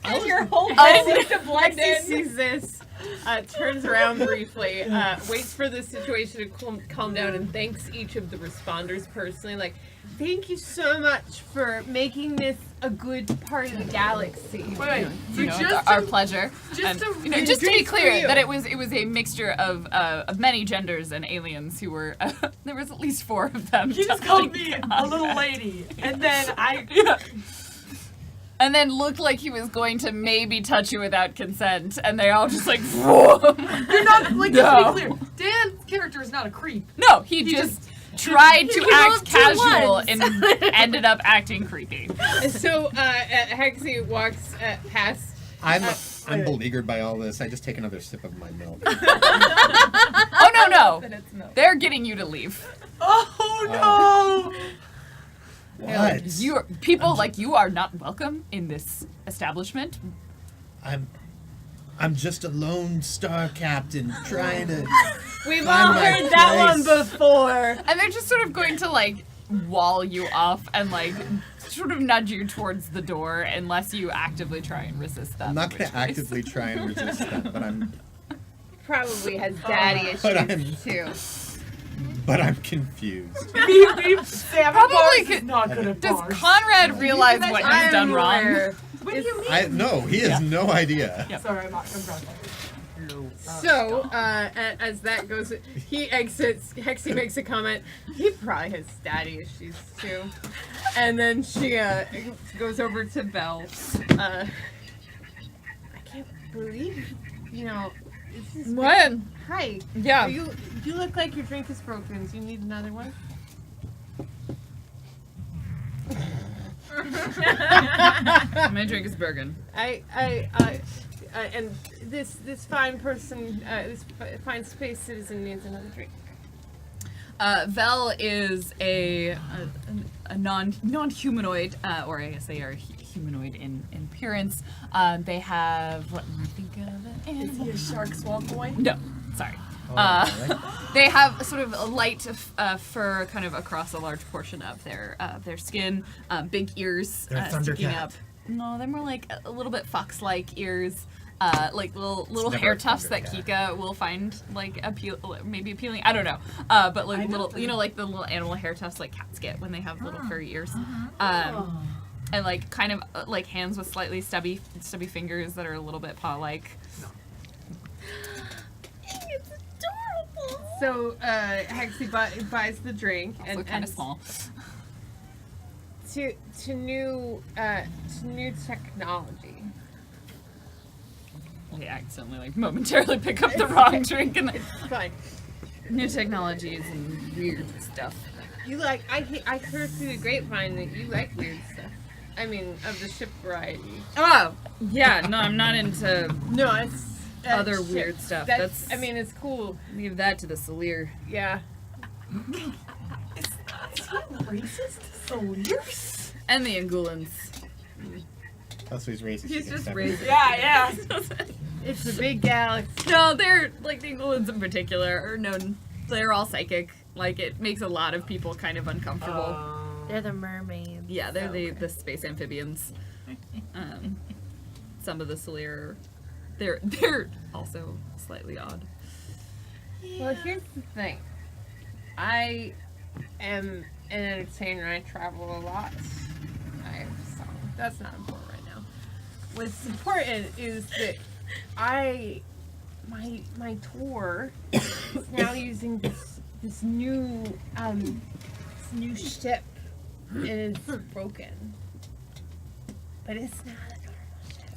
And your whole Lexi sees this, turns around briefly, waits for the situation to calm down, and thanks each of the responders personally. Like, thank you so much for making this a good part of the galaxy. Wait, so You know, just our to- pleasure. just And, to- you know, just to be drinks for clear, you. that it was a mixture of many genders and aliens who were. There was at least 4 of them. He just called me a little lady, and then Yeah. And then looked like he was going to maybe touch you without consent, and they all just like, whoa. You're not like No. just to be clear. Dan's character is not a creep. No, he just tried to he act rolled 2 casual ones. and ended up acting creepy. So, Hexie walks past. I'm beleaguered by all this. I just take another sip of my milk. Oh no, Then it's milk. they're getting you to leave. Oh no! What? You people like you are not welcome in this establishment. I'm just a lone star captain trying to. We've Find all my heard that one place. before. And they're just sort of going to like wall you off and like sort of nudge you towards the door unless you actively try and resist them. I'm not in going which to case- actively try and resist them, but Probably has daddy But I'm- issues too. I'm confused. Sam Probably bars could- is not good at Does bars. Conrad realize what he's done wrong? What do you mean? No, he has no idea. Yeah. Sorry, I'm drunk. So, as that goes, he exits. Hexie makes a comment. He probably has daddy issues too. And then she goes over to Belle. I can't believe, this is What? Hi. Yeah. You look like your drink is broken. Do you need another one? My drink is Bergen. And this fine person, this fine space citizen needs another drink. Vel is a a non-humanoid, or I guess they are humanoid in appearance. They have what am I thinking of? An Is animal? he a shark swamp boy? No, sorry. Really? They have sort of a light fur kind of across a large portion of their skin, big ears They're sticking Thundercat. up. No, they're more like a little bit fox-like ears, like little never hair a tufts that Thundercat. Kika will find like maybe appealing. I don't know, but like little, like the little animal hair tufts like cats get when they have little furry ears. And like kind of like hands with slightly stubby fingers that are a little bit paw-like. It's adorable. So Hexy buys the drink Also kind of small. to new technology. They accidentally like momentarily pick up the wrong drink and It's fine. new technologies and weird stuff. You like I heard through the grapevine that you like weird stuff. I mean, of the ship variety. Oh, yeah, no, I'm not into No, it's other ship. weird stuff. That's I mean, it's cool. Leave that to the Salir. Yeah. Is he racist? Soldiers? And the Angulans. That's what he's racist. He's against just everything. Yeah. It's a big galaxy. No, they're, like, the Angulans in particular are known, they're all psychic. Like, it makes a lot of people kind of uncomfortable. They're the mermaids. Yeah, they're the space amphibians. Some of the Salir, they're also slightly odd. Well, here's the thing. I am an entertainer. I travel a lot. So that's not important right now. What's important is that my tour is now using this new ship. It is broken, but it's not a normal ship.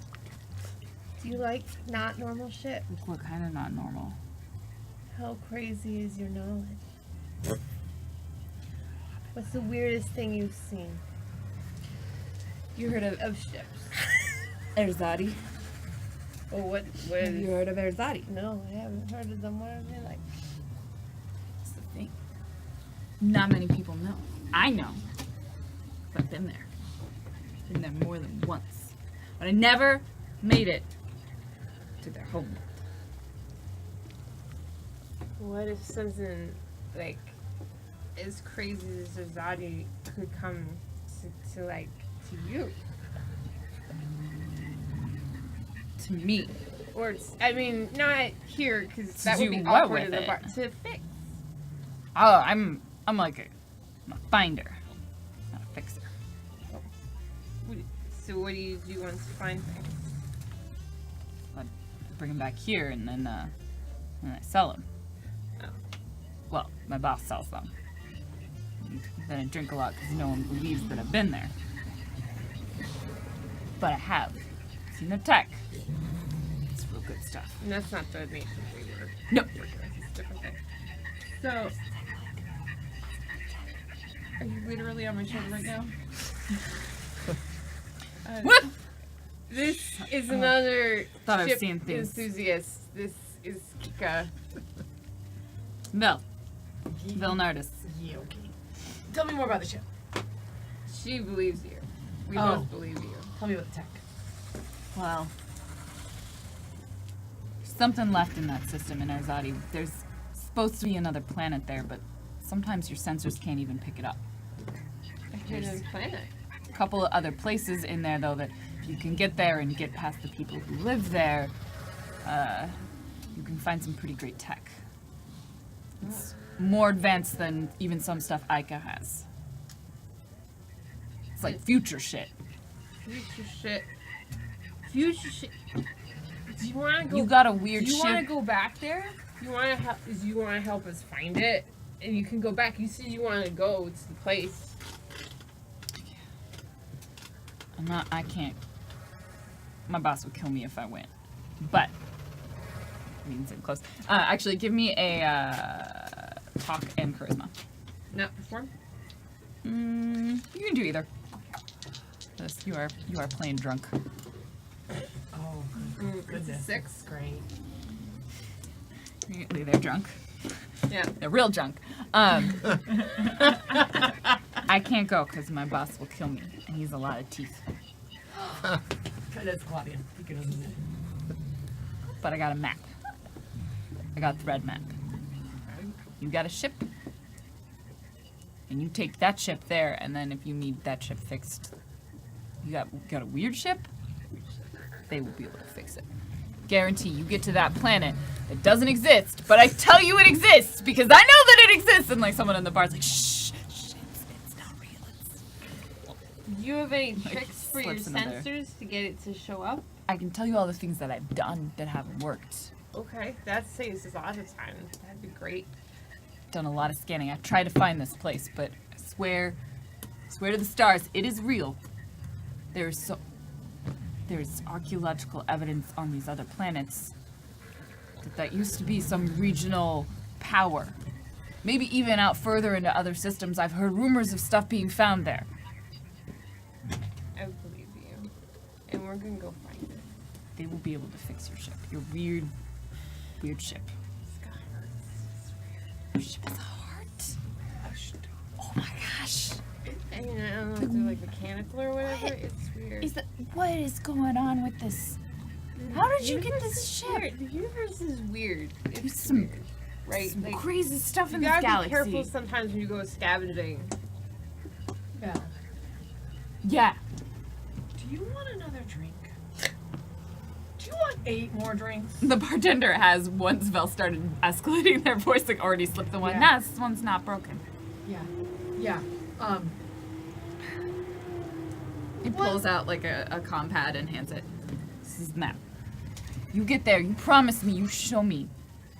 Do you like not normal ship? What kind of not normal? How crazy is your knowledge? What's the weirdest thing you've seen? You heard of ships? Erzadi? Oh, what Have you is... heard of Erzadi? No, I haven't heard of them. What are they like? That's the thing. Not many people know. I know. I've been there. Been there more than once. But I never made it to their homeworld. What if something like as crazy as Azadi could come to you? To me. Or, I mean, not here, because that would do be what awkward with in the it? bar. To fix. Oh, I'm like I'm a finder, not a fixer. So what do you do once you find things? I bring them back here and then I sell them. Oh. Well, my boss sells them. And then I drink a lot because no one believes that I've been there. But I have seen their tech. It's real good stuff. And that's not the nation we were. No. It's a different thing. So, are you literally on my shoulder right now? This is another Thought I've ship seen things. enthusiast. This is Kika. Bill. Bill Nardis. Yeah, okay. Tell me more about the ship. She believes you. We Oh. both believe you. Tell me about the tech. Well, there's something left in that system in Arzadi. There's supposed to be another planet there, but sometimes your sensors can't even pick it up. A hidden planet. A couple of other places in there, though, that if you can get there and get past the people who live there, you can find some pretty great tech. It's more advanced than even some stuff Ica has. It's like future shit. Future shit. Future shit. Do you want to go? You got a weird Do you want to ship. go back there? You want to help? You want to help us find it, and you can go back. You said you want to go to the place. I can't. My boss would kill me if I went. But, means I'm close. Actually, give me a talk and charisma. Not perform. You can do either. This, you are playing drunk. Oh, It's goodness. a 6. Great. They're drunk. Yeah. They're real drunk. I can't go because my boss will kill me, and he's a lot of teeth. That's Claudia. But I got a map. I got a thread map. You got a ship, and you take that ship there, and then if you need that ship fixed, you got a weird ship, they will be able to fix it. Guarantee you get to that planet that doesn't exist, but I tell you it exists because I know that it exists, and like someone in the bar's like, shh, it's not real. Do you have any Like, tricks for your slips another- sensors to get it to show up? I can tell you all the things that I've done that haven't worked. Okay, that saves us a lot of time. That'd be great. Done a lot of scanning. I've tried to find this place, but I swear to the stars, it is real. There's archaeological evidence on these other planets that used to be some regional power. Maybe even out further into other systems. I've heard rumors of stuff being found there. I believe you. And we're gonna go find it. They will be able to fix your ship. Your weird ship. It's got hearts. Your ship has a heart. Oh my gosh. I don't know if they're like mechanical or whatever. What? It's weird. What is going on with this? How did you get this ship? Weird. The universe is weird. There's It's some- weird. Right? Some Like, crazy stuff you in this gotta galaxy. be careful sometimes when you go scavenging. Yeah. Yeah. Do you want another drink? Do you want 8 more drinks? The bartender has, once Vel started escalating their voice, like already slipped the one. Yeah. Nah, this one's not broken. Yeah. He pulls out like a compad and hands it. This is the map. You get there, you promise me, you show me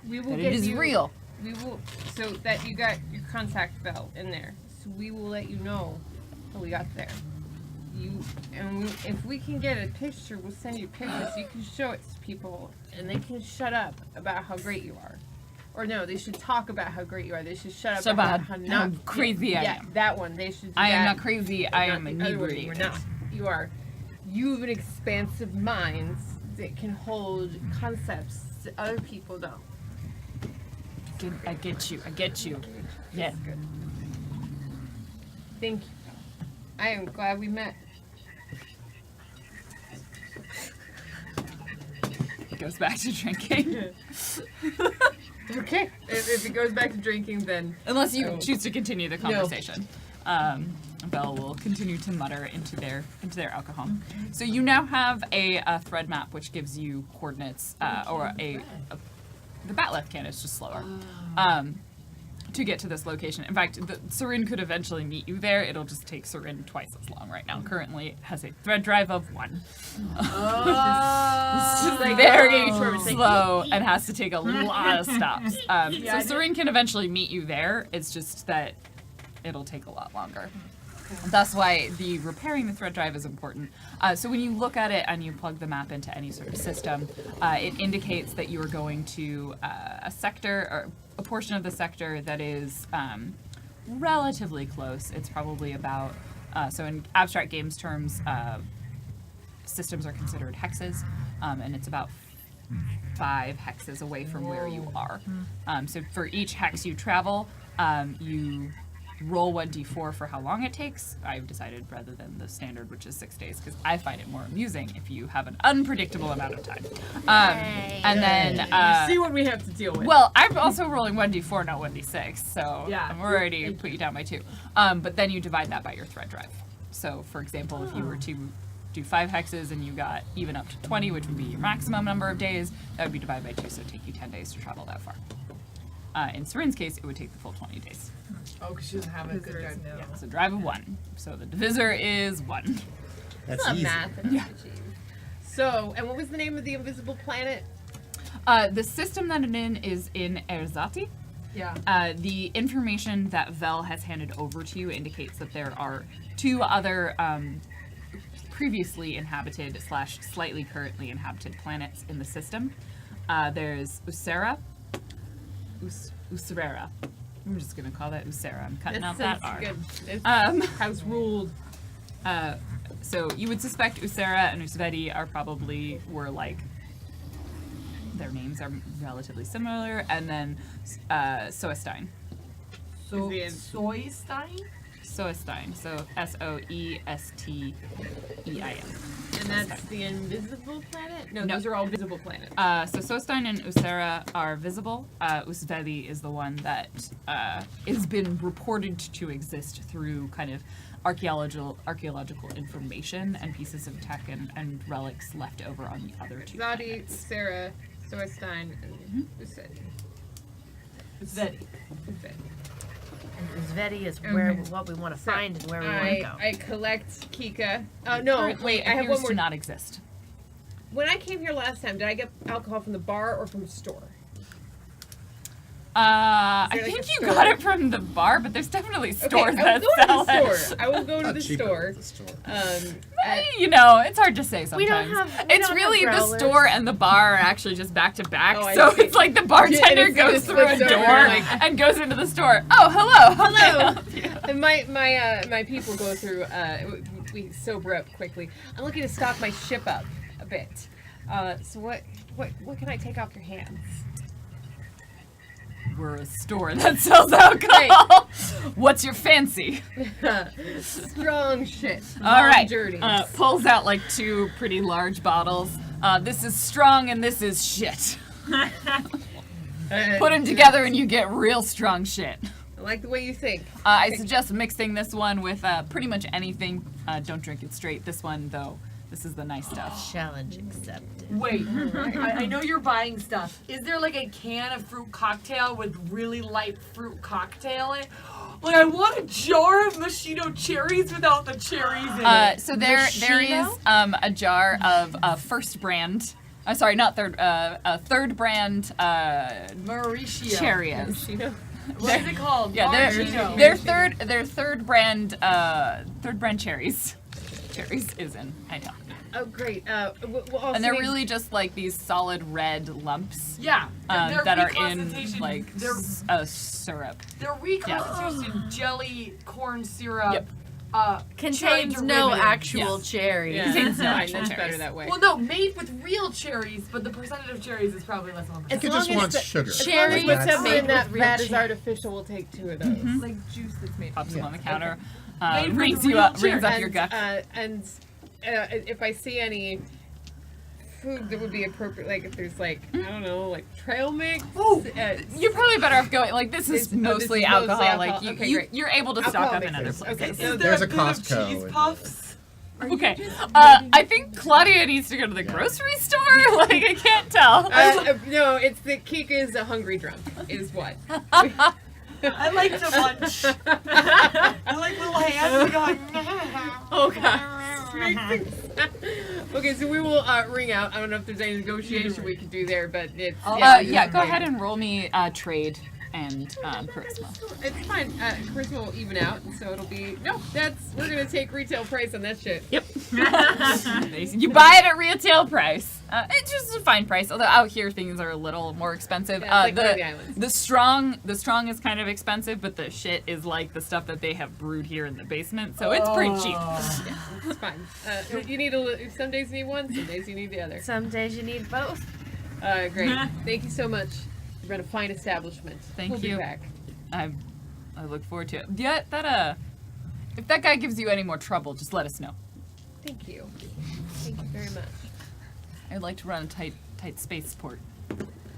We will that get it is you, real. We will, so that you got your contact bell in there. So we will let you know how we got there. If we can get a picture, we'll send you pictures so you can show it to people and they can shut up about how great you are. Or no, they should talk about how great you are. They should shut up So about about how how crazy I yeah, am. that one. They should do I am that. not crazy, I Not am the other one. inebriated. You're not. You are. You have an expansive mind that can hold concepts that other people don't. I get you. Yeah. Good. Thank you. I am glad we met. Goes back to drinking. Okay. If it goes back to drinking, then Unless you Oh. choose to continue the conversation. Belle will continue to mutter into their alcohol. So you now have a thread map which gives you coordinates, or the Batleth can is just slower, to get to this location. In fact, Sarin could eventually meet you there. It'll just take Sarin twice as long right now. Currently, it has a thread drive of 1. It's just very slow and has to take a lot of stops. So Sarin can eventually meet you there. It's just that it'll take a lot longer. That's why the repairing the thread drive is important. So when you look at it and you plug the map into any sort of system, it indicates that you are going to a sector or a portion of the sector that is relatively close. It's probably about, so in abstract games terms, systems are considered hexes, and it's about 5 hexes away from where you are. So for each hex you travel, you roll 1d4 for how long it takes. I've decided rather than the standard, which is 6 days, because I find it more amusing if you have an unpredictable amount of time. And then, see what we have to deal with. well, I'm also rolling 1d4, not 1d6, so Yeah. I'm already put you down by 2. But then you divide that by your thread drive. So, for example, if you were to do 5 hexes and you got even up to 20, which would be your maximum number of days, that would be divided by 2, so it'd take you 10 days to travel that far. In Sarin's case, it would take the full 20 days. Oh, because she doesn't have a good drive. no. Yeah. So drive of 1. So the divisor is 1. That's not easy. math. that Yeah. I achieved. So, and what was the name of the invisible planet? The system that it's in is in Erzati. Yeah. The information that Vel has handed over to you indicates that there are 2 other previously inhabited / slightly currently inhabited planets in the system. There's Usera. Usera. I'm just gonna call that Usera. I'm cutting out that R. good. It's House ruled. So you would suspect Usera and Usvedi were like, their names are relatively similar, and then Soestein. So, Is the- Soystein? Soestein. So Soestein. And that's the invisible planet? No, No. those are all visible planets. So Soestein and Usera are visible. Usveli is the one that has been reported to exist through kind of archaeological information and pieces of tech and relics left over on the other two Zadi, planets. Sarah, Soestein, and Usedi. Zed. Zveti is where what we want to find and where we want to go. I collect Kika. No, Currently wait, I have appears one more. to not exist. When I came here last time, did I get alcohol from the bar or from a store? I there, like, think a you store? got it from the bar, but there's definitely stores I will that go to sell the it. store. I will go to Not the cheaper store. at the store. You know, it's hard to say We don't sometimes. have- we It's don't really have the growlers. store and the bar are actually just back to back. Oh, I So see. it's like the bartender It goes through a flips over, door like- and goes into the store. Oh, hello. How may I Hello. help you? And my people go through. We sober up quickly. I'm looking to stock my ship up a bit. So what can I take off your hands? We're a store that sells alcohol. What's your fancy? Strong shit. All right. Journeys. Pulls out like two pretty large bottles. This is strong and this is shit. Put them together and you get real strong shit. I like the way you think. I suggest mixing this one with pretty much anything. Don't drink it straight. This one, though, this is the nice stuff. Challenge accepted. Wait, I know you're buying stuff. Is there like a can of fruit cocktail with really light fruit cocktail in it? Like I want a jar of machino cherries without the cherries in it. So there is a jar of first brand. Sorry, not third. Third brand Mauricio. cherries. What is it called? Yeah, Maraschino. they're third brand cherries. Cherries is in. I know. Oh, great. And they're really just like these solid red lumps Yeah, they're that are in reconstitution- like they're syrup. reconstitution jelly corn syrup. Yep. Contains cherry no derivative. actual Yes. cherries. Yeah, Contains no fine, actual that's cherries. better that way. Well, no, made with real cherries, but the percentage of cherries is probably less than 1%. I think it just wants sugar. cherries Like, Whatever made in that with real vat is cherry. artificial, we'll take 2 of those. Like juice that's made. Pops them on the counter. Made with Rings you real up. Rings up And, your gut. and if I see any food that would be appropriate, like if there's like, I don't know, like trail mix. Ooh, You're probably better off going like this is This is mostly mostly alcohol. alcohol. Like you, Okay, great. you're able to stock Alcohol up in other mixes. places. Okay, so is there There's a a bit of Costco cheese in- puffs? Okay. I think Claudia needs to go to the grocery store. Like I can't tell. no, it's the Kika is a hungry drunk, is what. I like the munch. I like little hands going. Oh god. Okay, so we will ring out. I don't know if there's any negotiation we can do there, but it's Yeah, go ahead and roll me trade and charisma. It's fine. Charisma will even out, and so it'll be we're gonna take retail price on that shit. Yep. You buy it at retail price. It's just a fine price. Although out here things are a little more expensive. Yeah, it's like one of the islands. the strong is kind of expensive, but the shit is like the stuff that they have brewed here in the basement, so it's pretty cheap. It's fine. You need some days you need one, some days you need the other. Some days you need both. Great. Thank you so much. You've run a fine establishment. Thank we'll you. Be back. I look forward to it. Yeah, that if that guy gives you any more trouble, just let us know. Thank you. Thank you very much. I'd like to run a tight spaceport.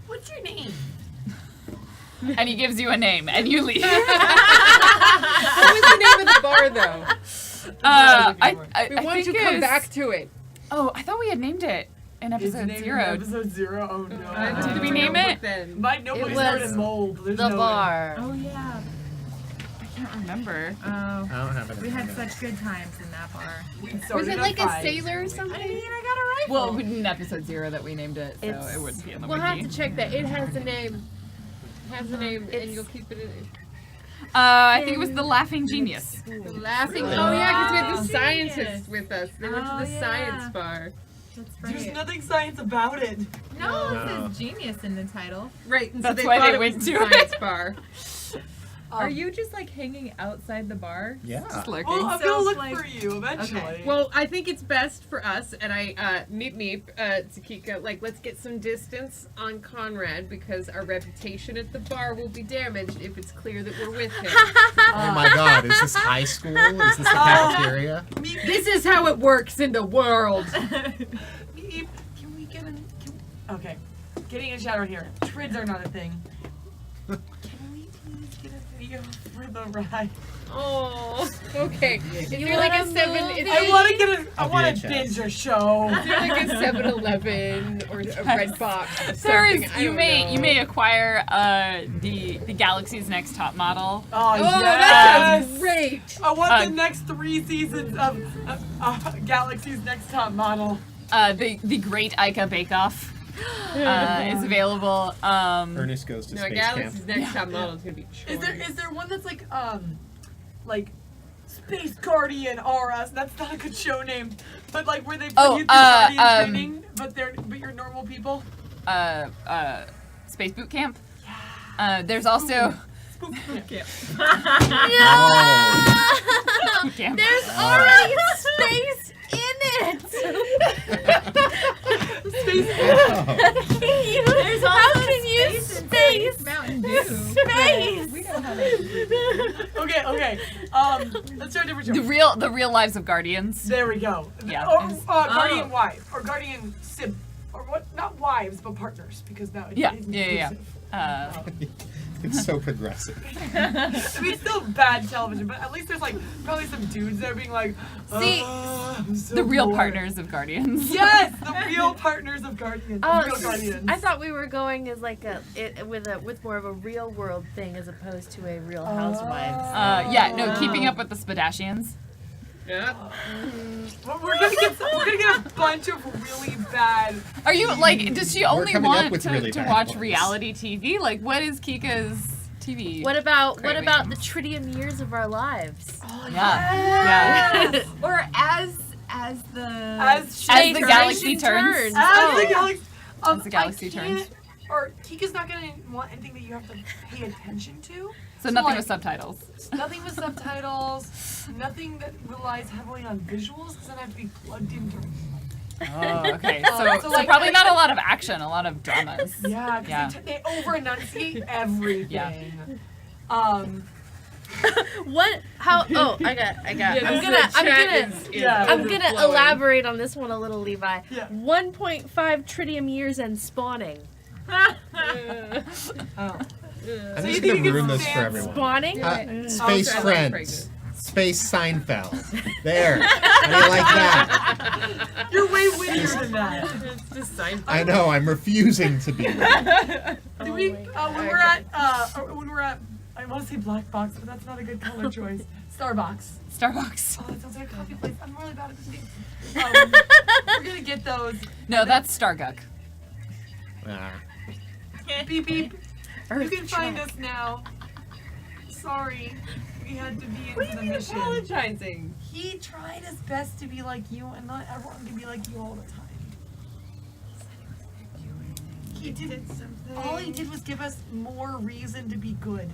What's your name? And he gives you a name, and you leave. What was the name of the bar, though? We want to come back to it. Oh, I thought we had named it in Is the episode name 0. Episode 0? Oh no. Did we name it? Then. My notebook It started was in mold. There's The no bar. Oh yeah. I can't remember. Oh. I don't have it. We had such good times in that bar. Way. Was it like a sailor or something? I got a rifle. Well, we did in episode 0 that we named it, so It's- it wouldn't be in the We'll have wiki. to check that. It has a name. It has a name, and you'll keep it in. I think it was the Laughing Genius. Laughing. Really? Oh yeah, because we had the Oh, scientists genius. with us. They went to the Oh, science yeah. bar. That's There's right. nothing science about it. No, it No. says genius in the title. Right. And That's so they why thought they it went was to the it. science bar. Are you just like hanging outside the bar? Yeah. Just lurking. Well, I'm So gonna look like- for you eventually. Okay. Well, I think it's best for us, and Meep, Takika, like, let's get some distance on Conrad because our reputation at the bar will be damaged if it's clear that we're with him. Oh my God! Is this high school? Is this the cafeteria? This is how it works in the world. Meep, can we get in? Okay, getting in shadow here. Trids are not a thing. Can we please get a video for the ride? Oh, okay. Is You there like a wanna 7? move Is I there, want to get a. I A want to VHS. binge a show. is there like a 7-Eleven or a Red Box? Or There something? is. I You don't may know. you may acquire the Galaxy's Next top model. Oh, Oh, yes! that sounds great. I want Uh, the next 3 seasons of Galaxy's Next Top Model. The Great Ica Bake Off is available. Ernest goes to No, space Galaxy's camp. next top model is gonna be Is there one that's like Space Guardian R Us? That's not a good show name, but like where they put Oh, you through Guardian training, but you're normal people. Space Boot Camp. There's also Oh. Boot Camp. There's already space in it. There's How can you space? Mountain Dew. Space. We know how to. Okay. Let's try a different show. The real lives of Guardians. There we go. Yeah, Or it's- Guardian wife or Guardian sib or what? Not wives, but partners, because now it's Yeah. inclusive. It's so progressive. I mean, it's still bad television, but at least there's like probably some dudes there being like, See, I'm so The real bored." partners of Guardians. Yes, the real partners of Guardians. Oh, Real Guardians. I thought we were going as like with more of a real world thing as opposed to a Real Housewives. Yeah, no, keeping up with the Spadashians. Yeah. We're gonna get a bunch of really bad. Are you like? Does she only coming up want with to, really to bad watch ones. reality TV? Like, what is Kika's TV? What about Craving. the tritium years of our lives? Yeah, Or as the As As the galaxy turns. As the galaxy. As the galaxy I turns. can't- Or Kika's not gonna want anything that you have to pay attention to. So nothing like, with subtitles. Nothing with subtitles. Nothing that relies heavily on visuals, because then I have to be plugged into. Oh, okay. So, So, so like, probably not a lot of action, a lot of dramas. Yeah, because Yeah. they over enunciate everything. Yeah. What? How? Oh, I got. I'm gonna elaborate on this one a little, Levi. Yeah. 1.5 tritium years and spawning. Oh. I'm you just think gonna you can ruin this for stand everyone. Spawning? Space Oh, Friends. Space Seinfeld. There. How do you like that? You're way wittier than that. It's just Seinfeld. I know. I'm refusing to be. Do we, when we're at, I want to say Black Box, but that's not a good color choice. Starbucks. Starbucks. Oh, that sounds like a coffee place. I'm really bad at this game. We're gonna get those. No, that's Starguk. Ah. Beep beep. You Earth can find check. us now. Sorry, we had to be What do into you the mean mission. apologizing? He tried his best to be like you, and not everyone can be like you all the time. He did. All he did was give us more reason to be good.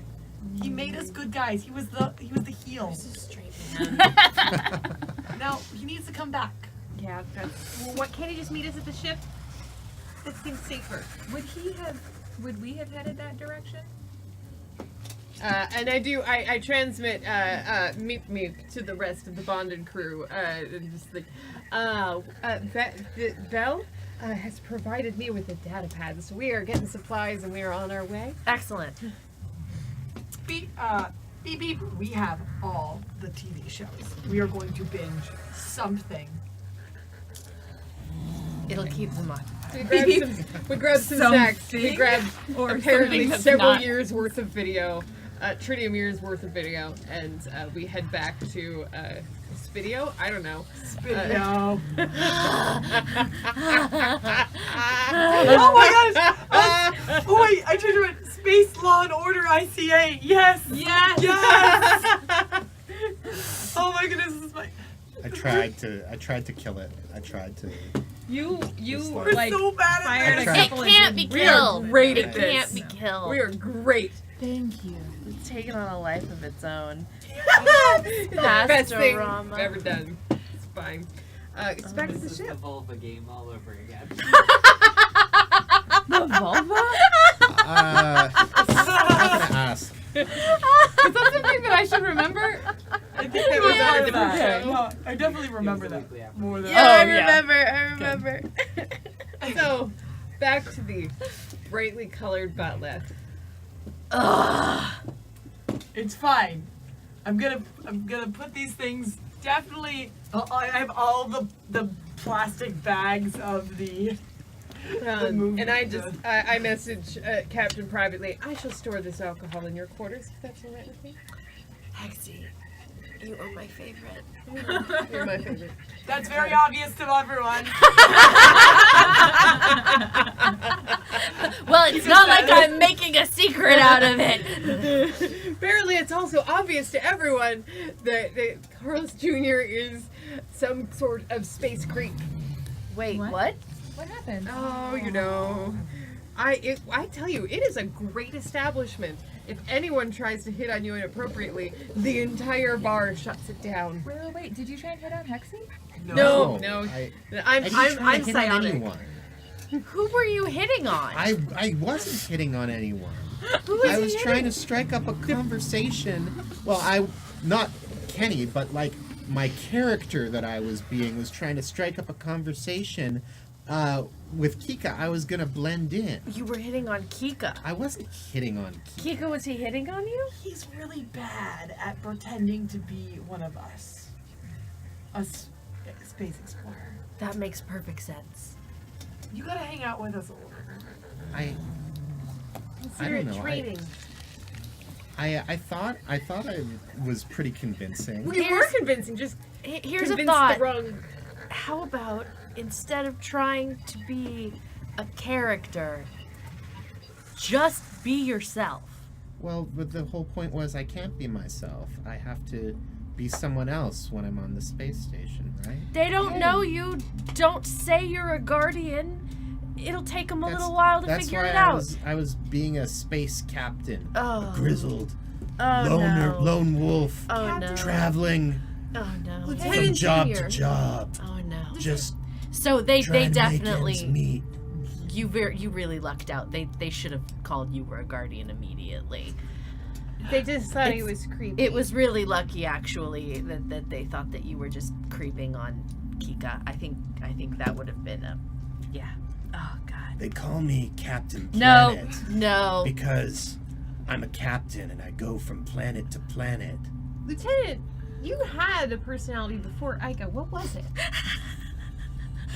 He made us good guys. He was the heel. Now he needs to come back. Yeah, that's. Well, what can't he just meet us at the ship? That seems safer. Would we have headed that direction? And I transmit Meep Meep to the rest of the bonded crew. And just like, Belle has provided me with a data pad, so we are getting supplies and we are on our way. Excellent. Beep beep. We have all the TV shows. We are going to binge something. It'll keep them on. We grabbed some snacks. We Something. grabbed Or apparently something that's several not. years worth of video, tritium years worth of video, and we head back to Spidio. I don't know. Video. Oh my gosh! Oh wait, I changed it. Space Law and Order ICA. Yes. Yes. Yes. Oh my goodness, this is my. I tried to kill it. I tried to. You Just We're like so bad fired at a this. Tried. It couple can't of be We are killed. great It at this. can't be killed. We are great. Thank you. It's taken on a life of its own. Best thing Pastorama. I've ever done. It's fine. It's back to the This is the ship. vulva game all over again. The vulva? I'm gonna ask. Is that something that I should remember? I think that was Yeah. on a different Okay. show. I definitely remember It was a that weekly episode. more than Yeah, Oh, I yeah. remember. So, back to the brightly colored butler. Ugh. It's fine. I'm gonna put these things definitely. I have all the plastic bags of the. movie And I good. just, I message Captain privately. I shall store this alcohol in your quarters if that's all right with you. Hexy, you are my favorite. You're my favorite. That's very obvious to everyone. Well, it's not like I'm making a secret out of it. Apparently, it's also obvious to everyone that Carlos Jr. is some sort of space creep. Wait, What? what? What happened? Oh, you know. I tell you, it is a great establishment. If anyone tries to hit on you inappropriately, the entire bar shuts it down. Wait, did you try and hit on Hexy? No. I I'm didn't try to I'm hit on psionic. anyone. Who were you hitting on? I wasn't hitting on anyone. Who was I he was hitting? trying to strike up a conversation. Well, not Kenny, but like my character that I was being was trying to strike up a conversation with Kika. I was gonna blend in. You were hitting on Kika. I wasn't hitting on Kika. Kika, was he hitting on you? He's really bad at pretending to be one of us. A space explorer. That makes perfect sense. You gotta hang out with us a little bit. I Consider don't it know. training. I thought I was pretty convincing. We were Here's- convincing, just Here's a convinced thought. the wrong. How about instead of trying to be a character, just be yourself? Well, but the whole point was I can't be myself. I have to be someone else when I'm on the space station, right? They don't know you. Don't say you're a guardian. It'll take them a little while to That's figure why it out. I was being a space captain, Oh. a grizzled Oh loner, no. lone wolf, Oh no. traveling Oh no. from Lieutenant job Junior. to job, Oh no. just So they trying to make ends definitely meet. you really lucked out. They should have called you were a guardian immediately. They just thought he It's- was creepy. It was really lucky actually that they thought that you were just creeping on Kika. I think that would have been a yeah. Oh god. They call me Captain No. Planet No. because I'm a captain and I go from planet to planet. Lieutenant, you had a personality before Ica. What was it?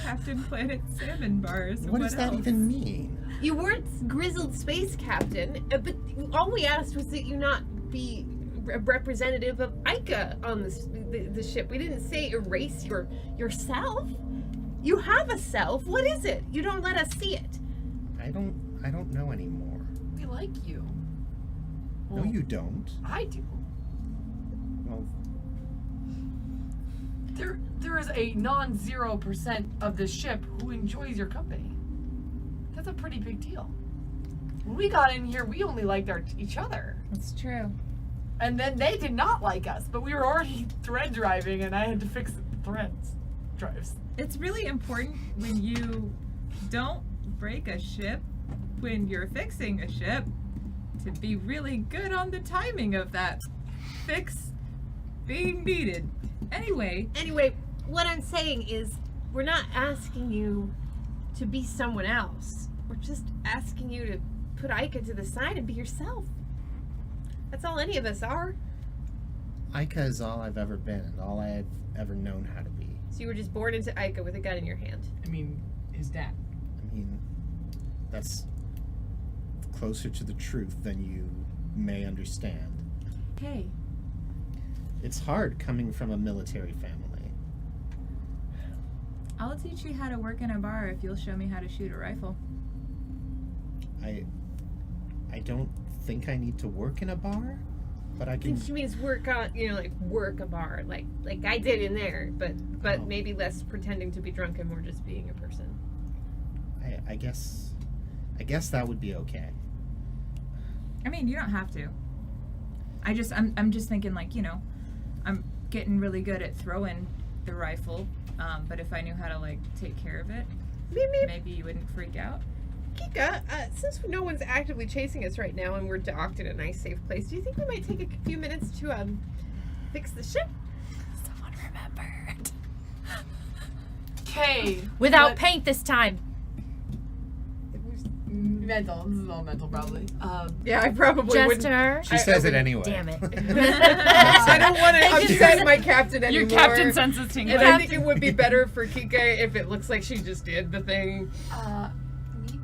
Captain Planet Salmon Bars. What does that else? even mean? You weren't grizzled space captain, but all we asked was that you not be a representative of Ica on the ship. We didn't say erase yourself. You have a self. What is it? You don't let us see it. I don't know anymore. We like you. No, you don't. I do. Well, There is a non-0% of the ship who enjoys your company. That's a pretty big deal. When we got in here, we only liked each other. It's true. And then they did not like us, but we were already thread driving and I had to fix the threads drives. It's really important when you don't break a ship when you're fixing a ship to be really good on the timing of that fix being needed. Anyway, What I'm saying is we're not asking you to be someone else. We're just asking you to put Ica to the side and be yourself. That's all any of us are. Ica is all I've ever been and all I've ever known how to be. So you were just born into Ica with a gun in your hand. I mean, his dad. I mean, that's closer to the truth than you may understand. hey, It's hard coming from a military family. I'll teach you how to work in a bar if you'll show me how to shoot a rifle. I don't think I need to work in a bar, but I I can. think she means work on, like work a bar, like I did in there, but Oh. maybe less pretending to be drunk and more just being a person. I guess that would be okay. I mean, you don't have to. I'm just thinking, like, you know, I'm getting really good at throwing the rifle, but if I knew how to, like, take care of it, maybe you wouldn't freak out. Kika, since no one's actively chasing us right now and we're docked in a nice, safe place, do you think we might take a few minutes to fix the ship? Someone remembered. Okay. Without paint this time. Mental. This is all mental, probably. Yeah, I probably wouldn't. Jester. She says it anyway. Damn it. I don't want to upset my captain anymore. Your captain senses tingling. And I think it would be better for Kika if it looks like she just did the thing.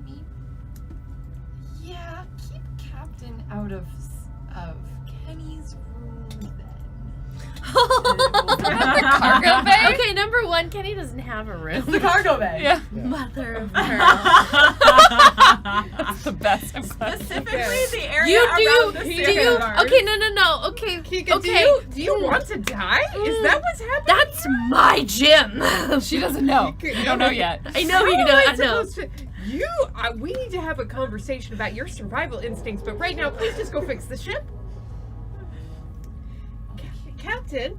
Me? Yeah, keep Captain out of Kenny's room then. Cargo bay? Okay, number one, Kenny doesn't have a room. The cargo bay. Yeah. Mother of pearl. That's the best. I'm glad. Specifically, the area You around the do you sandbars. okay, no. Okay. Kika, okay. do you want to die? Is that what's happening? That's my gym. She doesn't know. You don't know yet. I know you How know. am I know. supposed to- we need to have a conversation about your survival instincts, but right now, please just go fix the ship. Captain,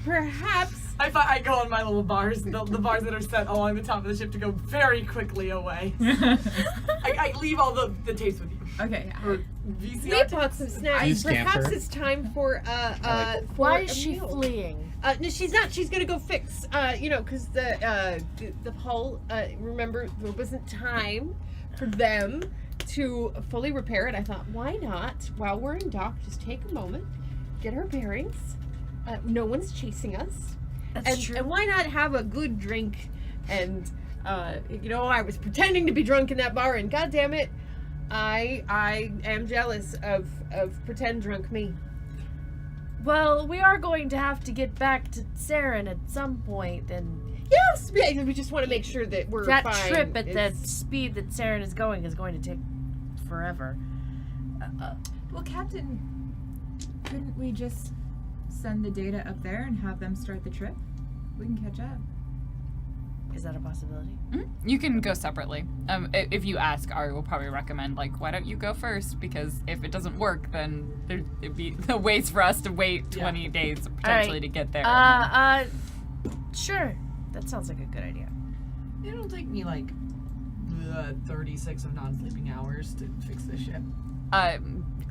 perhaps. I go on my little bars, the bars that are set along the top of the ship to go very quickly away. I leave all the tapes with you. Okay. Or We VCR bought some snacks. You Perhaps scamper. it's time for Why for is a she meal. fleeing? No, she's not. She's gonna go fix. Because the hull. Remember, there wasn't time for them to fully repair it. I thought, why not? While we're in dock, just take a moment, get our bearings. No one's chasing us. That's true. And why not have a good drink? And I was pretending to be drunk in that bar, and God damn it, I am jealous of pretend drunk me. Well, we are going to have to get back to Saren at some point, and Yes, we just want to make sure that we're that fine. trip at the It's- speed that Saren is going to take forever. Well, Captain, couldn't we just send the data up there and have them start the trip? We can catch up. Is that a possibility? You can go separately. If you ask, Ari will probably recommend, like, why don't you go first? Because if it doesn't work, then it'd be the ways for us to wait 20 days potentially to get there. Sure. That sounds like a good idea. It'll take me like 36 of non-sleeping hours to fix this ship.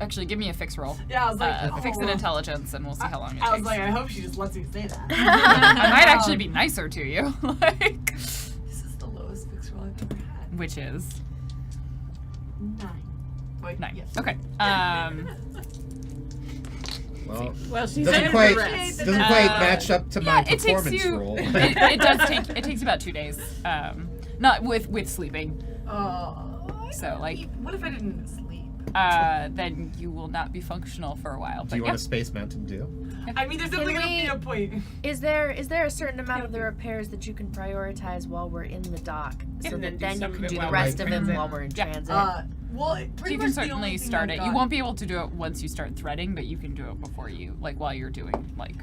Actually, give me a fix roll. Yeah, I was like, Fix an intelligence, and we'll see how long it I was takes. like, I hope she just lets me say that. I might actually be nicer to you. Like, This is the lowest fix roll I've ever had. which is 9. Wait, 9. yes. Okay. Well, she's doesn't under quite duress. match up to my Yeah, it takes performance you. roll. It does take. It takes about 2 days. Not with sleeping. So, like, What if I didn't sleep? then you will not be functional for a while. Do But you yeah. want a Space Mountain Dew? I mean, there's definitely gonna be a point. Is there a certain amount of the repairs that you can prioritize while we're in the dock, so And that then then do you some can of it do the while rest we're of in them transit. while we're in Yeah. transit? Well, pretty You much can the only certainly thing start I've it. You got- won't be able to do it once you start threading, but you can do it before you, like, while you're doing, like,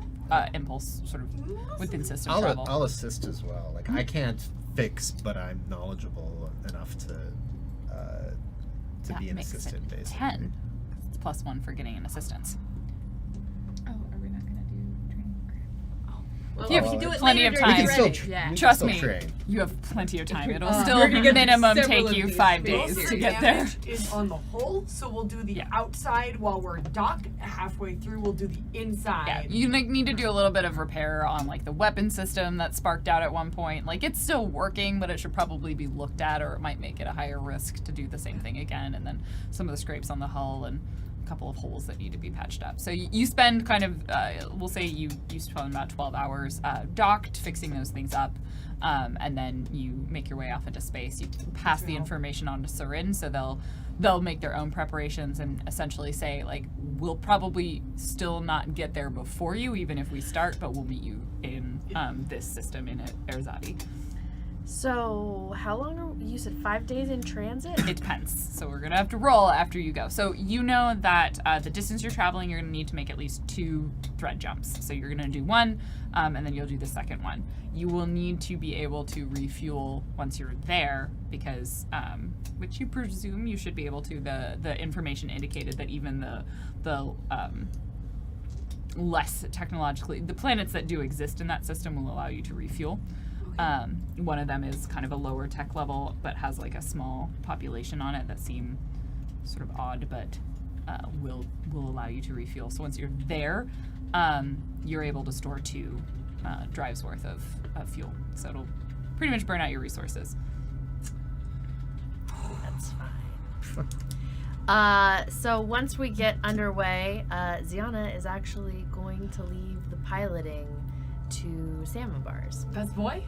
impulse sort of within system travel. I'll assist as well. Like I can't fix, but I'm knowledgeable enough to That be an makes it assistant, basically. 10. It's +1 for getting an assistance. Oh, are we not gonna do training? Well, You have we can do it plenty later of during time. We can still, training. Yeah. we can Trust still me, train. you have plenty of time. It'll We're still gonna get minimum several take of you these 5 things. days Most to of the get there. damage is on the hull, so we'll do the Yeah. outside while we're docked. Halfway through, we'll do the inside. Yeah, you need to do a little bit of repair on, like, the weapon system that sparked out at one point. Like, it's still working, but it should probably be looked at, or it might make it a higher risk to do the same thing again. And then some of the scrapes on the hull and a couple of holes that need to be patched up. So you spend kind of, we'll say you spend about 12 hours docked, fixing those things up. And then you make your way off into space. You pass the information on to Sarin, so they'll make their own preparations and essentially say, like, we'll probably still not get there before you, even if we start, but we'll meet you in this system in Erzadi. So, how long are you said 5 days in transit? It depends. So we're gonna have to roll after you go. So you know that the distance you're traveling, you're gonna need to make at least 2 thread jumps. So you're gonna do one, and then you'll do the second one. You will need to be able to refuel once you're there, because which you presume you should be able to. The information indicated that even the less technologically, the planets that do exist in that system will allow you to refuel. One of them is kind of a lower tech level, but has like a small population on it that seem sort of odd, but will allow you to refuel. So once you're there, you're able to store 2 drives worth of fuel. So it'll pretty much burn out your resources. That's fine. So once we get underway, Ziana is actually going to leave the piloting to Salmon Bars. Best boy?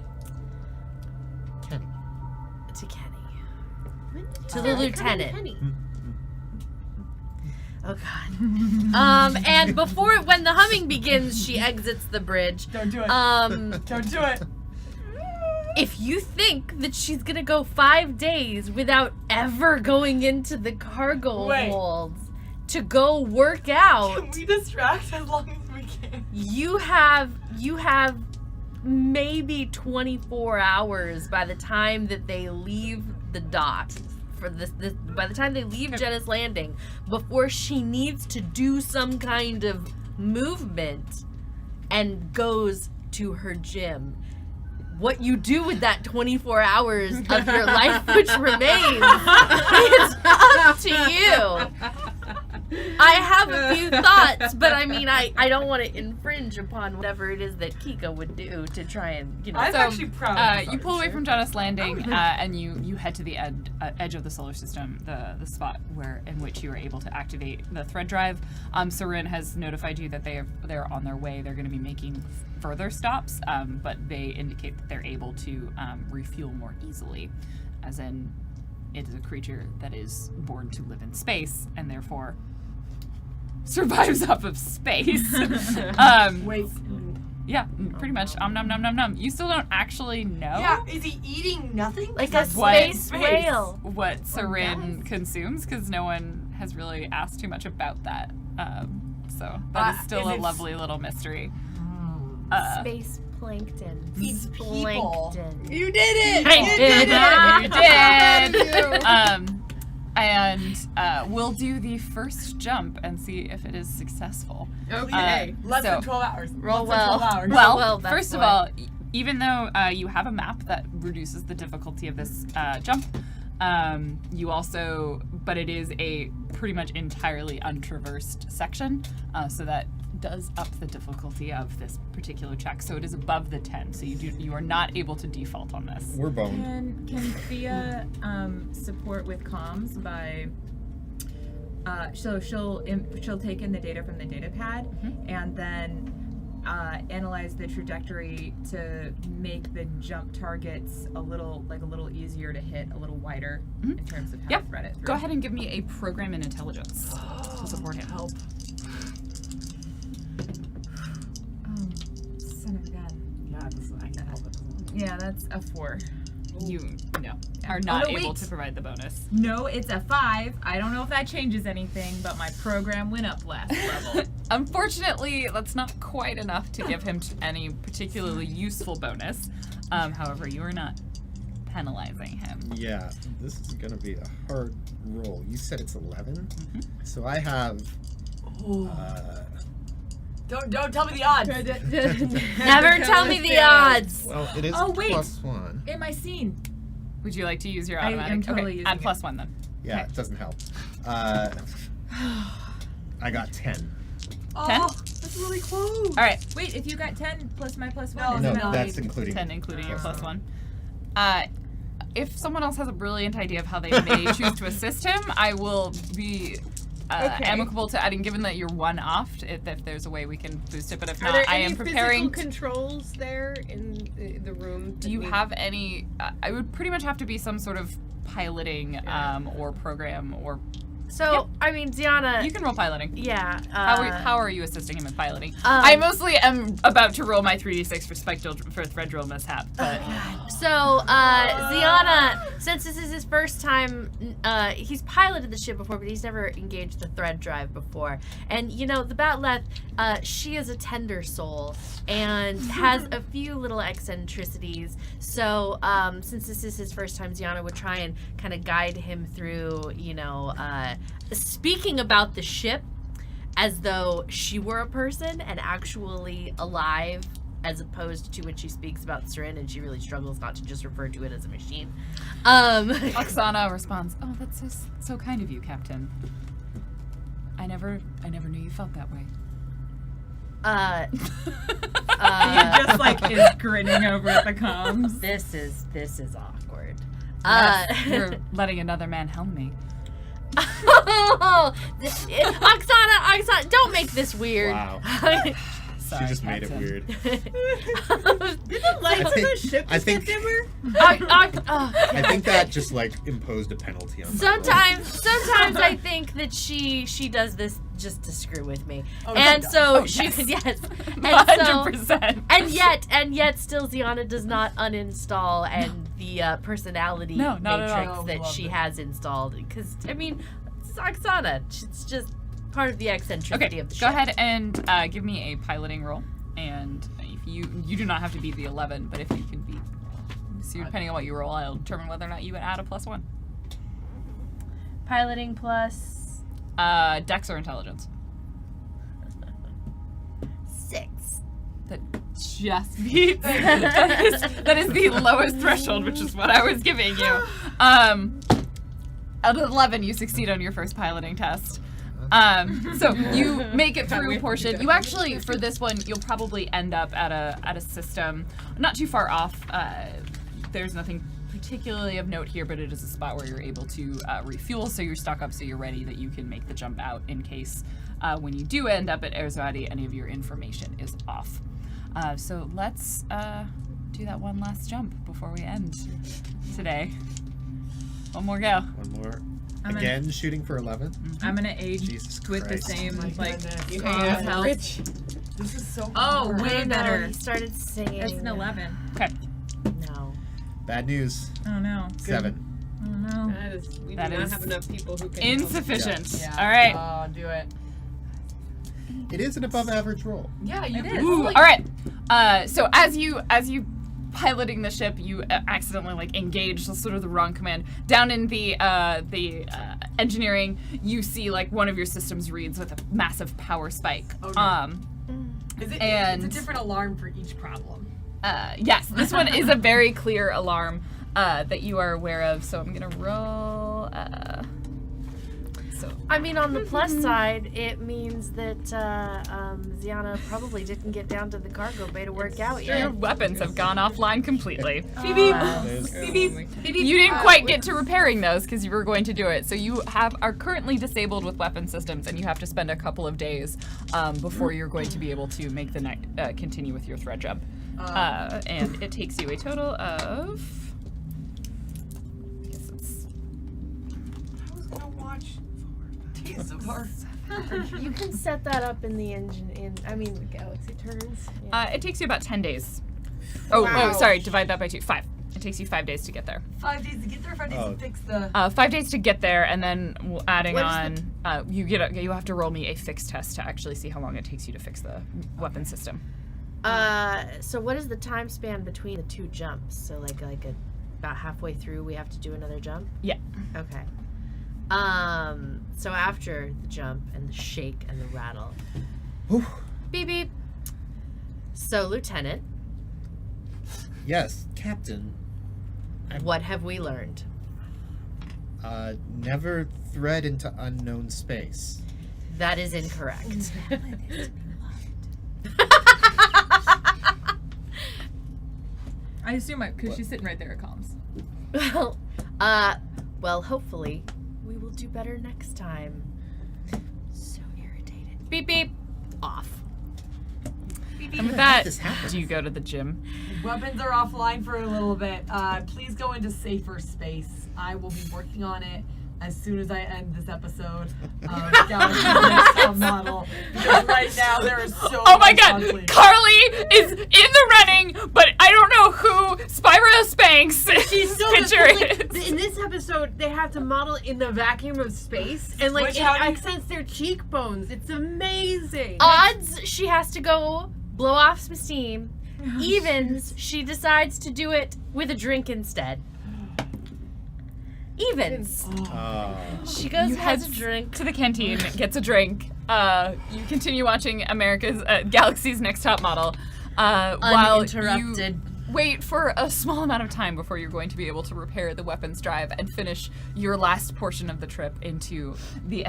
Kenny. To Kenny. When did you To start the becoming lieutenant. Penny? Oh God. And when the humming begins, she exits the bridge. Don't do it. Don't do it. If you think that she's gonna go 5 days without ever going into the cargo Wait. holds to go work out, Can we distract as long as we can? you have maybe 24 hours by the time that they leave the dock for this by the time they leave Jenna's Landing before she needs to do some kind of movement and goes to her gym. What you do with that 24 hours of your life which remains is up to you. I have a few thoughts, but I mean, I don't want to infringe upon whatever it is that Kika would do to try and, you know. I'm So, actually proud of this you pull away archer. from Janus Landing, and you head to the edge of the solar system, the spot in which you are able to activate the thread drive. Sarin has notified you that they're on their way. They're going to be making further stops, but they indicate that they're able to refuel more easily, as in it is a creature that is born to live in space and therefore survives off of space. Wait. Yeah, pretty much. Nom nom nom nom. You still don't actually know Yeah, is he eating nothing? Like a That's space what- whale. what Sarin consumes, because no one has really asked too much about that. So that is still is a it- lovely little mystery. Space plankton. Eats people. Plankton. You did it! I did. You did. And we'll do the first jump and see if it is successful. Okay. Less So- than 12 hours. Roll Less than 12 well. hours. Well, that's first of why. all, even though you have a map that reduces the difficulty of this jump, you also, but it is a pretty much entirely untraversed section, so that does up the difficulty of this particular check. So it is above the 10. So you are not able to default on this. We're boned. Can Thea support with comms by? So she'll take in the data from the data pad and then analyze the trajectory to make the jump targets a little easier to hit, a little wider in terms of how Yeah. to thread it through. Go ahead and give me a program in intelligence to support him. Help. Son of a gun. Yeah, I can help it. Yeah, that's a 4. You are not no, able wait. to provide the bonus. No, it's a 5. I don't know if that changes anything, but my program went up last level. Unfortunately, that's not quite enough to give him any particularly useful bonus. However, you are not penalizing him. Yeah, this is gonna be a hard roll. You said it's 11, so I have. Don't tell me the odds. Never tell me the odds. Well, it is Oh, wait. +1. In my scene. Would you like to use your I am automatic? totally okay, using add it. +1 then. Yeah, it doesn't help. I got 10. Oh, 10? that's really close. All right, Wait, if you got 10 plus my +1, No, is No, it no, not? that's including. 10 including your +1. If someone else has a brilliant idea of how they may choose to assist him, I will be amicable to adding, given that you're one off, if there's a way we can boost it. But if Are not, there I any am preparing. physical controls there in the room? Do you have any? I would pretty much have to be some sort of piloting or program or So, I mean, Ziana. You can roll piloting. Yeah. How are you assisting him with piloting? I mostly am about to roll my 3d6 for thread drill mishap, but So, Ziana, since this is his first time, he's piloted the ship before, but he's never engaged the thread drive before. And, you know, the Batleth, she is a tender soul and has a few little eccentricities. So, since this is his first time, Ziana would try and kind of guide him through, you know, speaking about the ship as though she were a person and actually alive, as opposed to when she speaks about Seren, and she really struggles not to just refer to it as a machine. Oksana responds, "Oh, that's so kind of you, Captain. I never knew you felt that way." He just like is grinning over at the comms. This is awkward. Yes, you're letting another man helm me. Oksana, don't make this weird. Wow. Sorry, She just made it Captain. weird. I think I think that just like imposed a penalty on my roll. Sometimes I think that she does this just to screw with me, and so she could yes. and 100%. and yet still Ziana does not uninstall and the personality No, not at all. matrix No, that love she it. has installed, because I mean it's Oksana, it's just part of the eccentricity Okay, of the ship. go ahead and give me a piloting roll, and if you do not have to beat the 11, but if you can beat, so depending on what you roll, I'll determine whether or not you would add a +1. Piloting plus Dex or intelligence. 6. That just beats. that is the lowest threshold, which is what I was giving you. Out of 11, you succeed on your first piloting test. So you make it through a portion. You actually, for this one, you'll probably end up at a system not too far off. There's nothing particularly of note here, but it is a spot where you're able to refuel, so you're stock up, so you're ready that you can make the jump out in case when you do end up at Erzadi, any of your information is off. So let's do that one last jump before we end today. One more go. One more. I'm Again, shooting for 11. I'm gonna age Jesus with the Christ. same My like goodness. comms health. This is so Oh, hard. way No, better. he started singing. It's an 11. Okay. No. Bad news. Oh no. 7. Oh no. we That do not is have enough people who can. Insufficient. Yeah. All right. Oh, do it. It is an above average roll. Yeah, you It can is. Ooh, like, all right. So as you piloting the ship, you accidentally like engage sort of the wrong command. Down in the engineering, you see like one of your systems reads with a massive power spike. Oh, no. It's and- a different alarm for each problem. Yes, this one is a very clear alarm that you are aware of. So I'm gonna roll. So I mean, on the plus side, it means that Ziana probably didn't get down to the cargo bay to work out your yet. weapons have gone offline completely. Beep, beep. There's- Beep, beep. Beep, beep. You didn't quite get to repairing those because you were going to do it. So you are currently disabled with weapon systems, and you have to spend a couple of days before you're going to be able to make the continue with your thread jump. And it takes you a total of. I guess it's I was gonna watch Taste of Our You can set that up in the engine. I mean, the galaxy turns. Yeah. it takes you about 10 days. Oh, Wow. sorry. Divide that by 2. 5. It takes you 5 days to get there. 5 days to get there, 5 days Oh. to fix the. 5 days to get there, and then adding What on, is you have to roll me a fix test to actually see how long it takes you to fix the weapon system. So what is the time span between the two jumps? So like about halfway through, we have to do another jump. Yeah. Okay. So after the jump and the shake and the rattle. Whew. Beep beep. So Lieutenant, Yes, Captain. what have we learned? Never thread into unknown space. That is incorrect. I assume because she's sitting right there at comms. Well, hopefully we will do better next time. So irritated. Beep beep. Off. And with that, This happens. do you go to the gym? Weapons are offline for a little bit. Please go into safer space. I will be working on it. as soon as I end this episode of Galaxy's Next Top Model. Because right now there is so Oh my much god, conflict. Carly is in the running, but I don't know who Spyro Spanks' She's still picture like, is. in this episode, they have to model in the vacuum of space, and like Which it how do you- accents their cheekbones. It's amazing. Odds, she has to go blow off some steam. Evens, she decides to do it with a drink instead. Evens, she goes and has a drink. To the canteen, gets a drink. You continue watching America's Galaxy's Next Top Model while you Uninterrupted. wait for a small amount of time before you're going to be able to repair the weapons drive and finish your last portion of the trip into the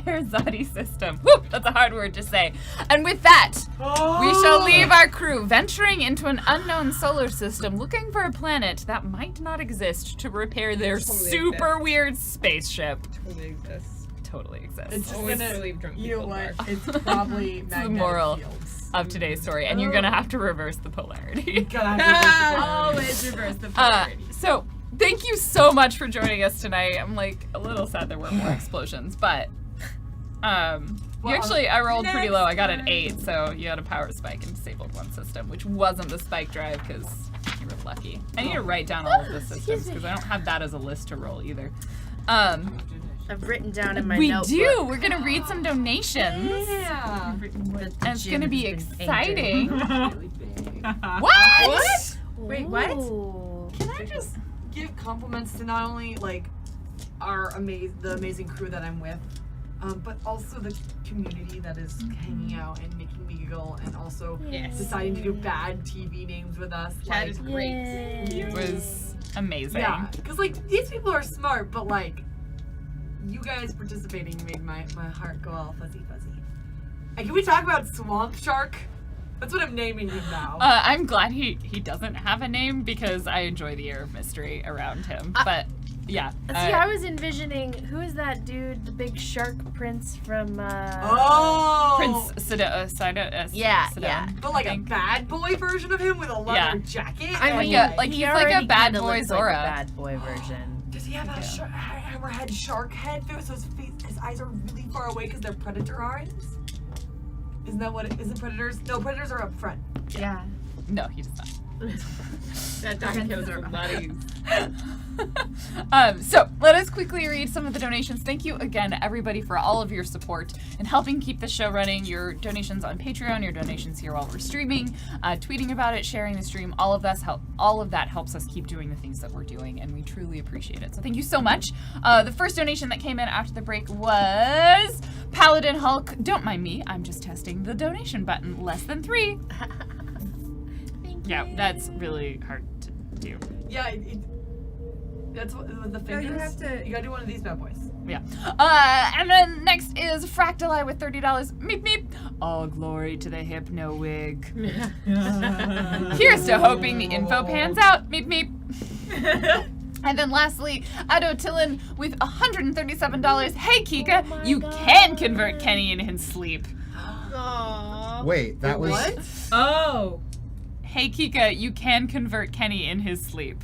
Erzadi system. Whoop, that's a hard word to say. And with that, we shall leave our crew venturing into an unknown solar system looking for a planet that might not exist to repair their Totally super exists. weird spaceship. Totally exists. Totally exists. It's just Always gonna, believe drunk you know people what? are. It's probably the magnetic moral. fields. Of today's story, and you're gonna have to reverse the polarity. Gotta have to Always reverse the polarity. So thank you so much for joining us tonight. I'm like a little sad there weren't more explosions, but you actually I rolled pretty low. I got an 8, so you had a power spike and disabled one system, which wasn't the spike drive because you were lucky. I need to write down all of the systems because I don't have that as a list to roll either. I've written down in my We notebook. do. We're gonna read some donations. Yeah. that the And it's gym gonna be has been exciting. Really big. What? Wait, what? Ooh. Can I just give compliments to not only like our the amazing crew that I'm with, but also the community that is hanging out and making me giggle, and also Yes. deciding to do bad TV names with us. That Like, is great. It was amazing. yeah, because like these people are smart, but like you guys participating made my heart go all fuzzy fuzzy. And can we talk about Swamp Shark? That's what I'm naming him now. I'm glad he doesn't have a name because I enjoy the air of mystery around him. But yeah. See, I was envisioning, who is that dude, the big shark prince from, oh, Prince Yeah, Sidon, yeah. But like I a think. bad boy version of him with a leather Yeah. jacket. I and, mean, like, he he's like a already bad kinda boy looks Zora. Like a bad boy version. does he have a hammerhead shark head though? So his eyes are really far away because they're predator eyes. Isn't that what it isn't predators? No, predators are up front. Yeah. No, he does not. That dog kills are buddies. So let us quickly read some of the donations. Thank you again, everybody, for all of your support and helping keep the show running. Your donations on Patreon, your donations here while we're streaming, tweeting about it, sharing the stream. All of that helps us keep doing the things that we're doing, and we truly appreciate it. So thank you so much. The first donation that came in after the break was Paladin Hulk. Don't mind me. I'm just testing the donation button. Less than 3. Thank Yeah, you. that's really hard to do. Yeah, that's what with the fingers. you have to- You gotta do one of these bad boys. Yeah. And then next is Fractali with $30. Meep meep. All glory to the Hypno Wig. Here's to hoping the info pans out. Meep meep. And then lastly, Ado Tillin with $137. Hey Kika, you can convert Kenny in his sleep. Aww. Wait, that was What? Oh. Hey Kika, you can convert Kenny in his sleep.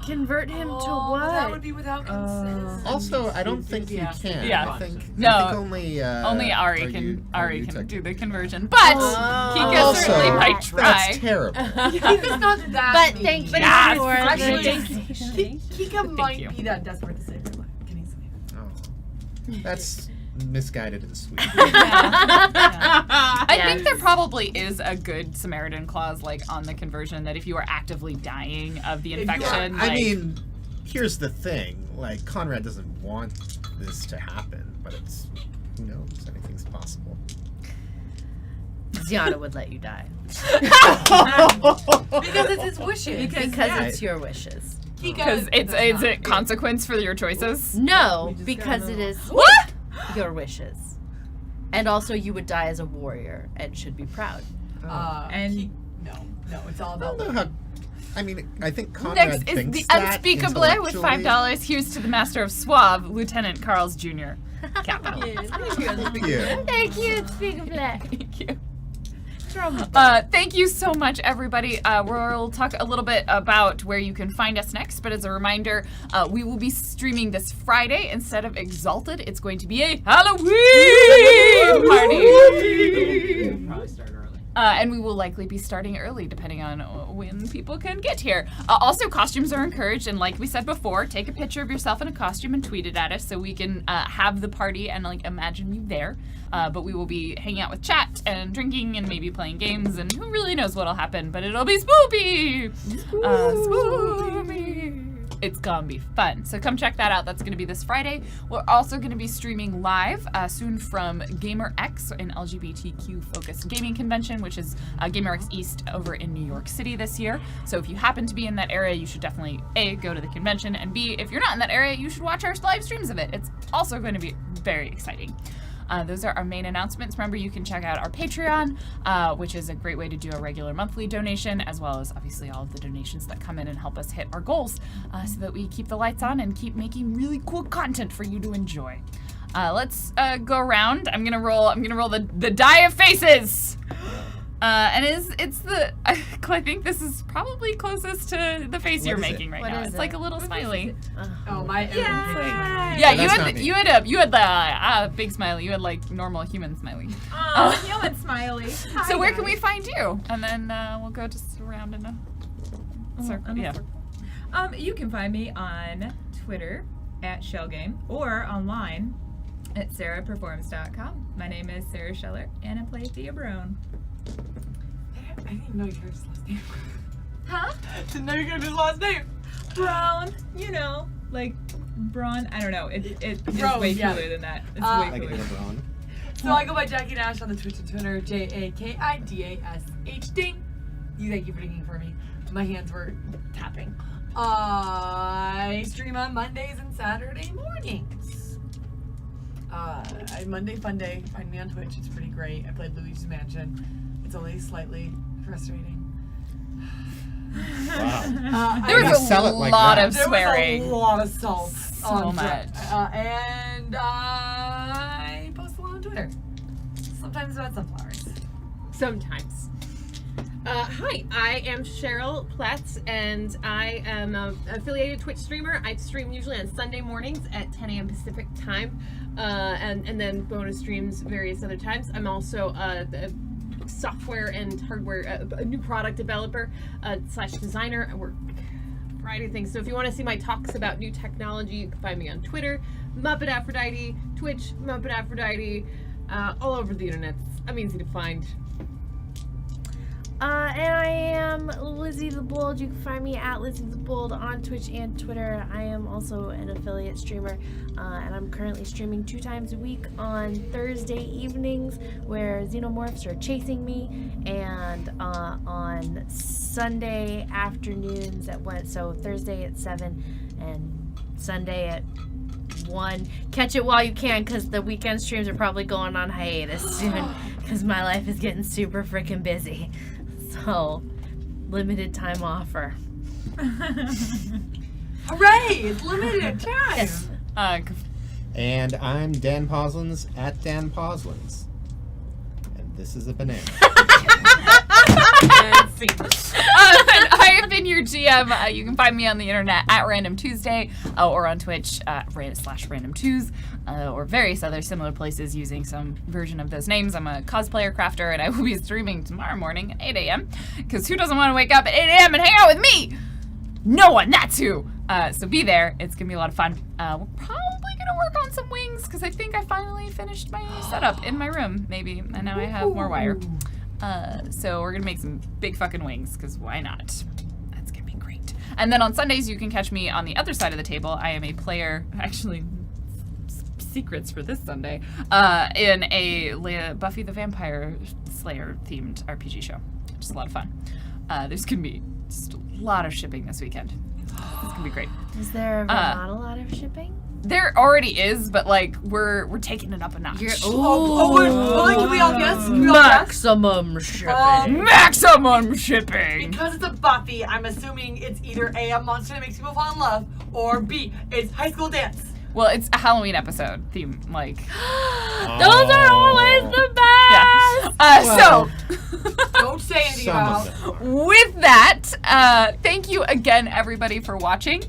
Convert him to Oh, what? That would be without consent. also. I don't think you can. Yeah. I think No. I think only Only Ari are can you- are you do the technically- conversion, but Kika Also, certainly might try. that's terrible. Kika's not that But mean. thank you Yes, for the actually, donation. Kika might you. be that desperate to save your life. Can he save? Oh. That's misguided and sweet. I think Yes. there probably is a good Samaritan clause, like on the conversion, that if you are actively dying of the If you are- infection, I like, mean, here's the thing. Like, Conrad doesn't want this to happen, but it's, who knows? Anything's possible. Ziana would let you die. Because it's his wishes. Because yeah. it's your wishes. because it's a consequence for your choices. No, just because gotta it is What? your wishes. And also you would die as a warrior and should be proud. And- no, it's all I about don't know how. I mean, I think Conrad Next is thinks the that unspeakable with intellectually. $5. Here's to the master of Suave, Lieutenant Carl's Jr. Capital. Thank you. Thank you, Unspeakable. Thank you. Thank you so much, everybody. We'll talk a little bit about where you can find us next, but as a reminder, we will be streaming this Friday. Instead of Exalted, it's going to be a Halloween party. We'll probably start early. And we will likely be starting early, depending on when people can get here. Also, costumes are encouraged, and like we said before, take a picture of yourself in a costume and tweet it at us so we can have the party and like imagine you there. But we will be hanging out with chat and drinking and maybe playing games, and who really knows what'll happen, but it'll be spoopy! Spoopy! It's gonna be fun. So come check that out. That's gonna be this Friday. We're also gonna be streaming live soon from GamerX, an LGBTQ-focused gaming convention, which is GamerX East over in New York City this year. So if you happen to be in that area, you should definitely A, go to the convention, and B, if you're not in that area, you should watch our live streams of it. It's also going to be very exciting. Those are our main announcements. Remember, you can check out our Patreon, which is a great way to do a regular monthly donation, as well as obviously all of the donations that come in and help us hit our goals, so that we keep the lights on and keep making really cool content for you to enjoy. Let's go around. I'm gonna roll the die of faces. And it's the I think this is probably closest to the face you're is it? making right What now. is It's it? like a little smiley. Oh, my. Yeah, that's not me. you had the big smiley. You had like normal human smiley. Oh, human smiley. So where can we find you? And then we'll go just around in a circle. Yeah. You can find me on Twitter at Shellgame or online at sarahperforms.com. My name is Sarah Scheller, and I play Thea Brown. I didn't even know your character's last name. Huh? Didn't know your character's last name. Brown, you know, like Braun. I don't know. It's Brown, way yeah. cooler than that. It's Like way Like cooler. a LeBron. So I go by Jackie Nash on the Twitch and Twitter, JAKIDASH Ding. Thank you for dinging for me. My hands were tapping. I stream on Mondays and Saturday mornings. Monday Fun Day. Find me on Twitch. It's pretty great. I played Luigi's Mansion. It's only slightly frustrating. Wow. There You was sell a it like lot that. of There swearing. was a lot of salt. So on much. And I post a lot on Twitter. Sometimes about sunflowers. Sometimes. Hi, I am Cheryl Platz, and I am an affiliated Twitch streamer. I stream usually on Sunday mornings at 10 a.m. Pacific time, and then bonus streams various other times. I'm also a software and hardware, a new product developer / designer. I work a variety of things. So if you want to see my talks about new technology, you can find me on Twitter, Muppet Aphrodite, Twitch, Muppet Aphrodite, all over the internet. I'm easy to find. And I am Lizzie the Bold. You can find me at Lizzie the Bold on Twitch and Twitter. I am also an affiliate streamer, and I'm currently streaming 2 times a week on Thursday evenings, where xenomorphs are chasing me, and on Sunday afternoons at 1. So Thursday at 7 and Sunday at 1. Catch it while you can, because the weekend streams are probably going on hiatus soon, because my life is getting super freaking busy. So, limited time offer. Hooray! It's limited time. Yes. And I'm Dan Poslins at Dan Poslins. And this is a banana. And I have been your GM. You can find me on the internet at Random Tuesday or on Twitch /Random2s or various other similar places using some version of those names. I'm a cosplayer crafter, and I will be streaming tomorrow morning at 8 a.m. because who doesn't want to wake up at 8 a.m. and hang out with me? No one, that's who. So be there. It's going to be a lot of fun. We're probably going to work on some wings because I think I finally finished my setup in my room, maybe. And now I have more wire. So we're gonna make some big fucking wings, because why not? That's gonna be great. And then on Sundays, you can catch me on the other side of the table. I am a player, actually, secrets for this Sunday, in a Buffy the Vampire Slayer themed RPG show, which is a lot of fun. There's gonna be just a lot of shipping this weekend. It's gonna be great. Is there ever not a lot of shipping? There already is, but like we're taking it up a notch. Can we all guess? Can we all guess? Maximum shipping. Maximum shipping. Because it's a Buffy, I'm assuming it's either A, a monster that makes people fall in love, or B, it's high school dance. Well, it's a Halloween episode theme, like. Those are always the best. Yeah. Well, Don't say anything Some about. of them are. With that, thank you again, everybody, for watching.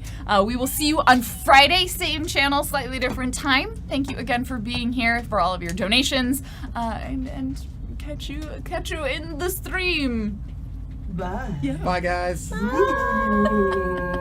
We will see you on Friday, same channel, slightly different time. Thank you again for being here, for all of your donations, and catch you in the stream. Bye. Bye, guys. Ooh.